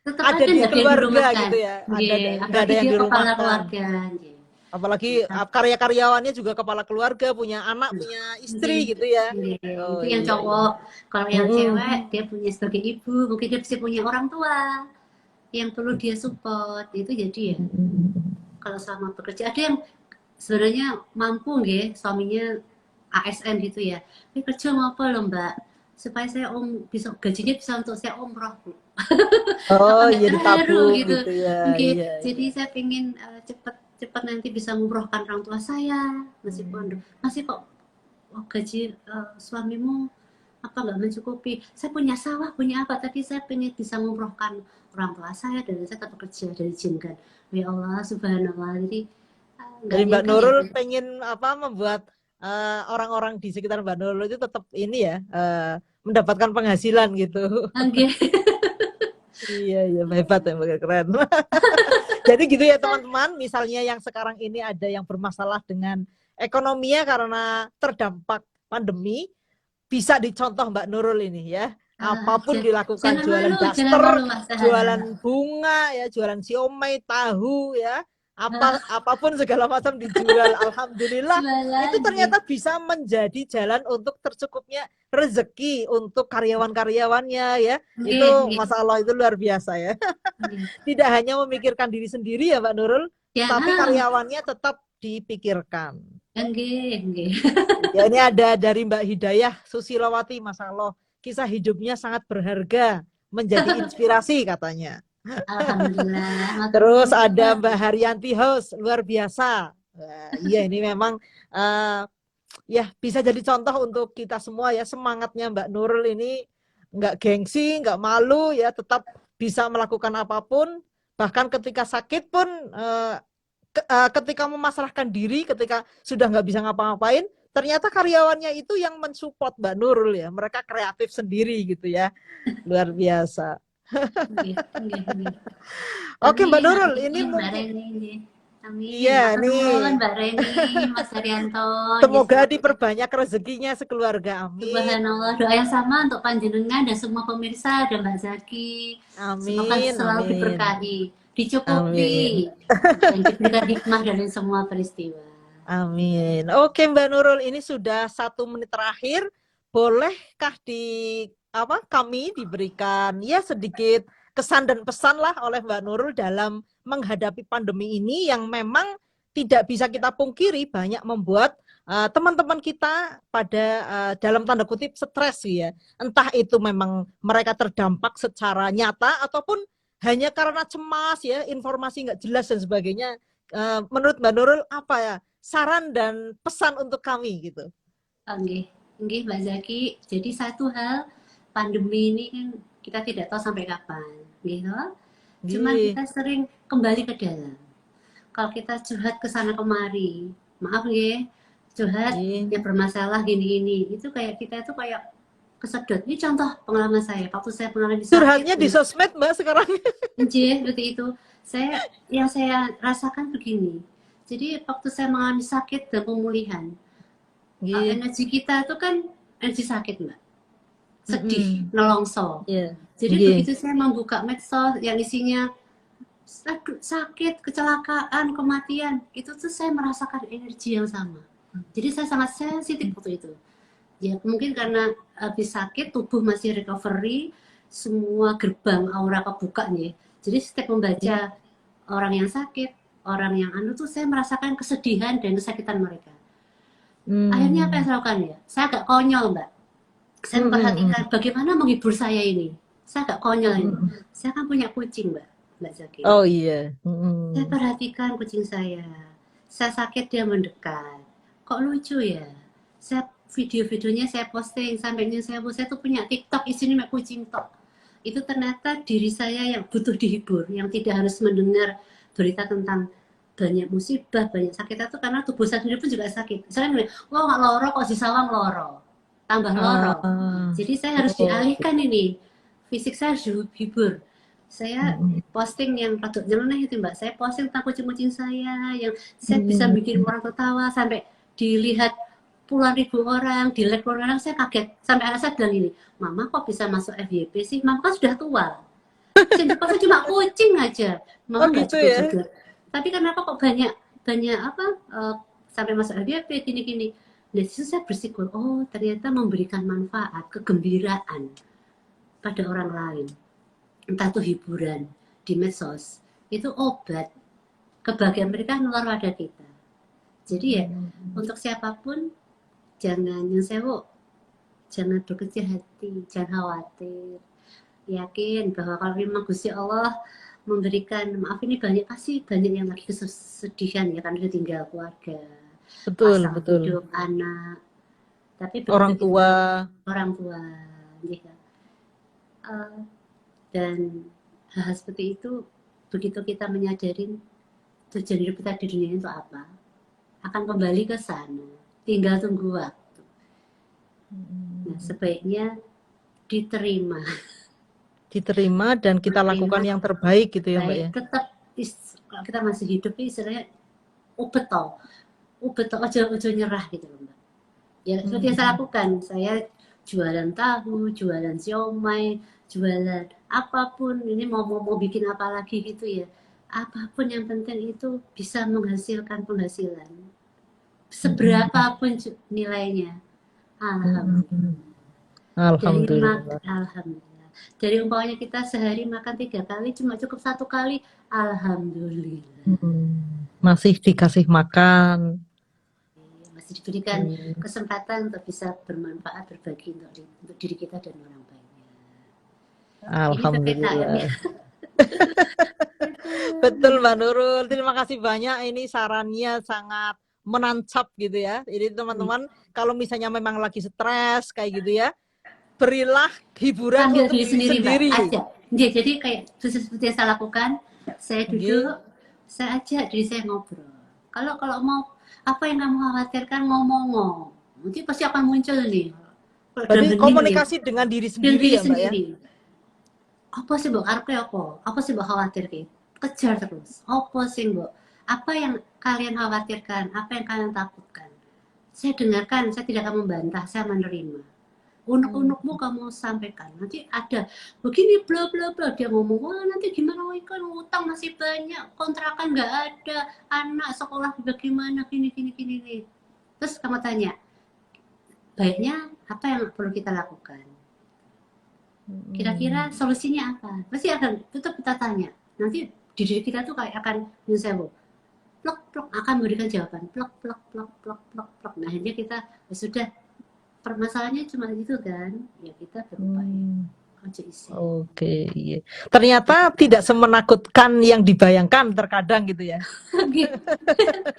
tetap ada ada di nggak ada yang keluarga dirumahkan. gitu ya. Nggih, Nggak ada apalagi yang dia kepala dirumahkan. keluarga. Nggih. Apalagi karya-karyawannya juga kepala keluarga, punya anak, punya istri Nggih, gitu ya. nggih. Oh Itu yang iya, iya. cowok. Kalau yang cewek, Mm-mm. dia punya sebagai ibu, mungkin dia bisa punya orang tua yang perlu dia support. Itu jadi ya, kalau selama bekerja ada yang sebenarnya mampu nggih, suaminya ASN gitu ya. Ini kerja mau apa loh mbak? Supaya saya bisa gajinya bisa untuk saya umroh Bu. Apa Oh nggak iya terharu ditabung gitu. gitu ya. Oke, Iya, jadi iya. saya pengen cepat nanti bisa ngumrohkan orang tua saya meskipun masih kok gaji suamimu apa nggak mencukupi. Saya punya sawah, punya apa, tapi saya pengen bisa ngumrohkan orang tua saya dan saya tetap kerja dan izinkan. Ya Allah, subhanallah. Jadi nggak Jadi Mbak nyangka ya. Nurul pengen apa membuat orang-orang di sekitar Mbak Nurul itu tetap ini ya mendapatkan penghasilan gitu. Oke. Iya, iya hebat ya Mbak, keren. Jadi gitu ya teman-teman, misalnya yang sekarang ini ada yang bermasalah dengan ekonominya karena terdampak pandemi, bisa dicontoh Mbak Nurul ini ya. Apapun dilakukan, Jangan jualan malu, jangan daster, malu Mas. jualan bunga ya, jualan siomay, tahu ya, apapun segala macam dijual. Alhamdulillah itu Jualan, ternyata bisa menjadi jalan untuk tercukupnya rezeki untuk karyawan-karyawannya ya. Itu nggih, nggih, Masya Allah itu luar biasa ya. nggih. Tidak hanya memikirkan diri sendiri ya Mbak Nurul, Ya, tapi karyawannya tetap dipikirkan. nggih, nggih. Ya ini ada dari Mbak Hidayah Susilawati, Masya Allah, kisah hidupnya sangat berharga, menjadi inspirasi katanya. Alhamdulillah, matur Terus nuwun ada Mbak. Mbak Haryanti House, luar biasa. Iya ini memang ya bisa jadi contoh untuk kita semua ya, semangatnya Mbak Nurul ini nggak gengsi, nggak malu ya, tetap bisa melakukan apapun, bahkan ketika sakit pun ketika memasrahkan diri, ketika sudah nggak bisa ngapa-ngapain, ternyata karyawannya itu yang mensupport Mbak Nurul ya, mereka kreatif sendiri gitu ya, luar biasa. Nggih, nggih, nggih. Oke Mbak Amin, Nurul, ini amin Mbak mungkin Reni nggih. Amin, iya matur nuwun nih, Mbak Reni, Mas Haryanto, nggih semoga semoga diperbanyak rezekinya sekeluarga, amin, subhanallah, doa yang sama untuk panjenengan dan semua pemirsa dan Mbak Zaki. Semoga amin, selalu amin, diberkahi, dicukupi, amin. dan diberikan hikmah dari semua peristiwa. Amin. Oke Mbak Nurul, ini sudah 1 menit terakhir. Bolehkah kami diberikan ya sedikit kesan dan pesan lah oleh Mbak Nurul dalam menghadapi pandemi ini yang memang tidak bisa kita pungkiri banyak membuat teman-teman kita pada dalam tanda kutip stres ya. Entah itu memang mereka terdampak secara nyata ataupun hanya karena cemas ya, informasi nggak jelas dan sebagainya. Menurut Mbak Nurul apa ya saran dan pesan untuk kami gitu? Nggih, nggih Mbak Zaki. Jadi satu hal, pandemi ini kan kita tidak tahu sampai kapan, nggih toh? Cuman Nggih. kita sering kembali ke dalam. Kalau kita curhat ke sana kemari, maaf nggih, curhat Nggih. yang bermasalah gini-gini, itu kayak kita itu kayak kesedot. Ini contoh pengalaman saya, waktu saya mengalami Curhatnya di sakit, sosmed Mbak sekarang. nggih, seperti itu. Yang saya rasakan begini. Jadi waktu saya mengalami sakit dan pemulihan, Nggih. energi kita itu kan energi sakit Mbak, sedih, Mm-mm. nelongso. Iya. Jadi Nggih. begitu saya membuka medsos yang isinya sakit, kecelakaan, kematian, itu tuh saya merasakan energi yang sama. Jadi saya sangat sensitif waktu itu. Ya mungkin karena habis sakit, tubuh masih recovery, semua gerbang aura kebuka nih. Jadi setiap membaca orang yang sakit, orang yang anu tuh saya merasakan kesedihan dan kesakitan mereka. Akhirnya apa yang saya lakukan ya? Saya agak konyol, Mbak. Saya memperhatikan bagaimana menghibur saya ini. Saya agak konyol ini. Saya kan punya kucing, Mbak Zaki. Oh iya. Saya perhatikan kucing saya. Saya sakit dia mendekat. Kok lucu ya? Saya video-videonya saya posting sampai ini saya tuh punya TikTok isinya kucing tok. Itu ternyata diri saya yang butuh dihibur, yang tidak harus mendengar berita tentang banyak musibah, banyak sakit itu karena tubuh saya sendiri pun juga sakit. Saya bilang, wah nggak loro kok si sawang loro, tambah loro. Jadi saya harus dialihkan ini, fisik saya harus dihibur. Saya posting yang produk nyeleneh itu Mbak, saya posting tentang kucing-kucing saya yang saya bisa bikin orang tertawa sampai dilihat puluhan ribu orang, di like puluhan orang, saya kaget. Sampai anak saya bilang ini, Mama kok bisa masuk FYP sih? Mama kan sudah tua. Yang dipasang cuma kucing aja. Mama nggak gitu juga. Tapi kenapa kok banyak apa sampai masuk FYP gini-gini. Dari situ saya bersyukur, oh ternyata memberikan manfaat, kegembiraan pada orang lain. Entah itu hiburan di medsos, itu obat. Kebahagiaan mereka nular pada kita. Jadi ya, untuk siapapun, jangan nyesewo, jangan berkecil hati, jangan khawatir. Yakin bahwa kalau memang Gusti Allah memberikan, maaf ini pasti banyak yang lagi kesedihan ya, karena ditinggal keluarga, betul hidup anak, tapi orang tua ya. Dan hal seperti itu, begitu kita menyadari tujuan hidup kita di dunia itu apa, akan kembali ke sana, tinggal tunggu waktu. Nah, sebaiknya diterima dan kita lakukan yang terbaik gitu ya Mbak ya. Tetap kalau kita masih hidup ini istilahnya ubet ojo nyerah gitu loh Mbak. Ya seperti yang saya lakukan, saya jualan tahu, jualan siomay, jualan apapun, ini mau bikin apa lagi gitu ya, apapun yang penting itu bisa menghasilkan penghasilan seberapapun nilainya. Alhamdulillah. Dari umpamanya kita sehari makan 3 kali, cuma cukup 1 kali, alhamdulillah. Masih dikasih makan, masih diberikan kesempatan untuk bisa bermanfaat, berbagi untuk diri kita dan orang banyak. Alhamdulillah. Betul Mbak Nurul, terima kasih banyak, ini sarannya sangat menancap gitu ya. Jadi teman-teman kalau misalnya memang lagi stres kayak gitu ya, berilah hiburan untuk diri sendiri. Aja. Jadi kayak seperti yang saya lakukan, saya duduk, saya ajak diri saya ngobrol. Kalau mau apa yang kamu khawatirkan, ngomong, nanti pasti akan muncul nih. Berarti komunikasi dengan diri sendiri ya Mbak ya. Apa sih Mbak karpe apa sih Mbak khawatir ki? Kejar terus. Apa sih Mbak? Apa yang kalian khawatirkan? Apa yang kalian takutkan? Saya dengarkan, saya tidak akan membantah, saya menerima. Unek-unekmu kamu sampaikan. Nanti ada begini bla bla bla, dia ngomong, wah nanti gimana kan utang masih banyak, kontrakan nggak ada, anak sekolah bagaimana gini. Terus kamu tanya, baiknya apa yang perlu kita lakukan? Kira-kira solusinya apa? Pasti akan tetap kita tanya. Nanti di diri kita tuh kayak akan nyusewo. Plok akan memberikan jawaban. Plok. Nah, akhirnya kita sudah, permasalahannya cuma gitu kan, ya kita berupaya. Oke, iya. Ternyata tidak semenakutkan yang dibayangkan terkadang gitu ya.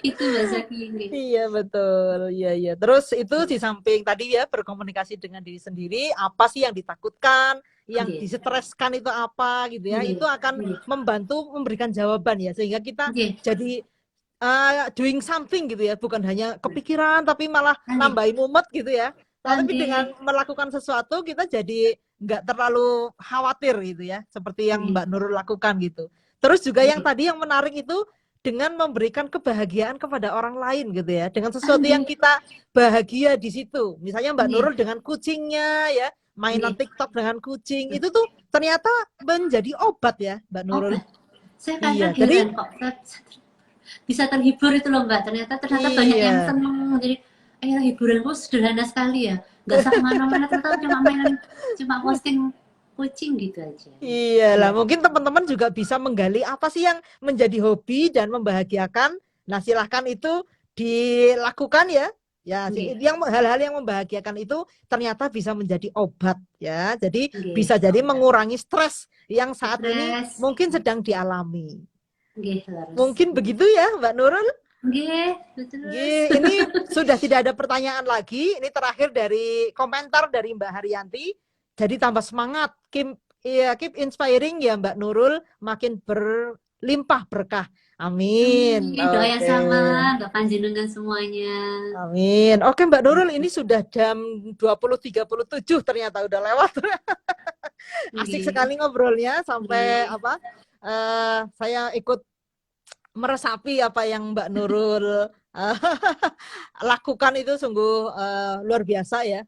Gitu Mbak Zaki. Iya betul, iya. Terus itu di samping tadi ya berkomunikasi dengan diri sendiri, apa sih yang ditakutkan, yang distreskan itu apa gitu ya, itu akan membantu memberikan jawaban ya, sehingga kita jadi doing something gitu ya, bukan hanya kepikiran tapi malah nambahin mumet gitu ya. Tapi dengan melakukan sesuatu kita jadi nggak terlalu khawatir gitu ya, seperti yang Mbak Nurul lakukan gitu. Terus juga yang tadi yang menarik itu dengan memberikan kebahagiaan kepada orang lain gitu ya, dengan sesuatu yang kita bahagia di situ. Misalnya Mbak Nurul dengan kucingnya ya, mainan TikTok dengan kucing, itu tuh ternyata menjadi obat ya Mbak Nurul. Saya kadang heran kok, bisa terhibur itu loh Mbak. Ternyata banyak yang Iya. seneng. Jadi hiburanku sederhana sekali ya. Nggak usah kemana-mana, ternyata cuma mainan, cuma posting kucing gitu aja. Iyalah, Iya. mungkin teman-teman juga bisa menggali apa sih yang menjadi hobi dan membahagiakan. Nah, silahkan itu dilakukan ya. Ya, Nggih, yang hal-hal yang membahagiakan itu ternyata bisa menjadi obat ya. Jadi nggih. bisa jadi mengurangi stres yang saat ini Stres, mungkin sedang dialami. nggih leres. Mungkin begitu ya, Mbak Nurul. Nggih, terus. Ini sudah tidak ada pertanyaan lagi. Ini terakhir dari komentar dari Mbak Haryanti. Jadi tambah semangat. Keep inspiring ya Mbak Nurul. Makin berlimpah berkah. Amin. Amin. Doa yang Oke. sama, Mbak Panjenengan semuanya. Amin. Oke Mbak Nurul, ini sudah jam 20.37 ternyata udah lewat. Asik Nggih, sekali ngobrolnya sampai nggih. apa? Saya ikut meresapi apa yang Mbak Nurul lakukan itu sungguh luar biasa ya.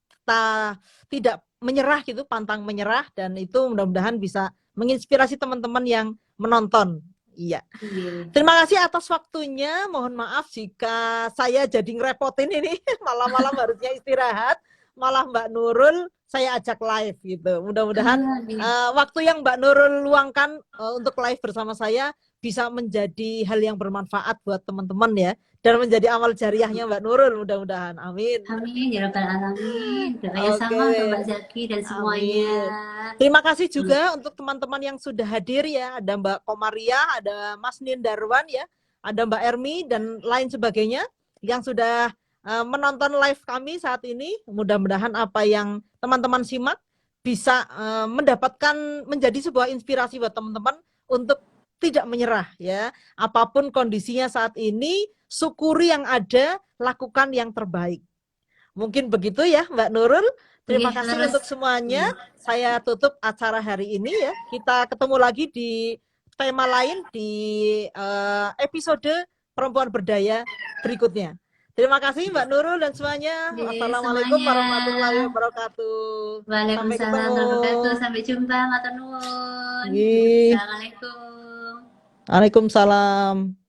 Kita tidak menyerah gitu, pantang menyerah, dan itu mudah-mudahan bisa menginspirasi teman-teman yang menonton. Iya. Nggih. Terima kasih atas waktunya. Mohon maaf jika saya jadi ngerepotin ini. Malam-malam harusnya istirahat. Malah Mbak Nurul saya ajak live gitu. Mudah-mudahan Nggih. waktu yang Mbak Nurul luangkan untuk live bersama saya bisa menjadi hal yang bermanfaat buat teman-teman ya. Dan menjadi amal jariahnya Mbak Nurul mudah-mudahan. Amin. Amin ya rabbal alamin. Doa yang Oke. sama untuk Mbak Zaki dan semuanya. Amin. Terima kasih juga untuk teman-teman yang sudah hadir ya. Ada Mbak Komaria, ada Mas Nindarwan ya, ada Mbak Ermi dan lain sebagainya yang sudah menonton live kami saat ini. Mudah-mudahan apa yang teman-teman simak bisa mendapatkan menjadi sebuah inspirasi buat teman-teman untuk tidak menyerah ya. Apapun kondisinya saat ini, syukuri yang ada, lakukan yang terbaik. Mungkin begitu ya Mbak Nurul. Terima Nggih, kasih leres. untuk semuanya. Saya tutup acara hari ini ya. Kita ketemu lagi di tema lain di episode Perempuan Berdaya berikutnya. Terima kasih Mbak Nurul dan semuanya. Nggih, Wassalamualaikum semuanya. warahmatullahi wabarakatuh. Sampai Waalaikumsalam ketemu. warahmatullahi wabarakatuh. Sampai jumpa, matur nuwun. Wih. Assalamualaikum. Waalaikumsalam.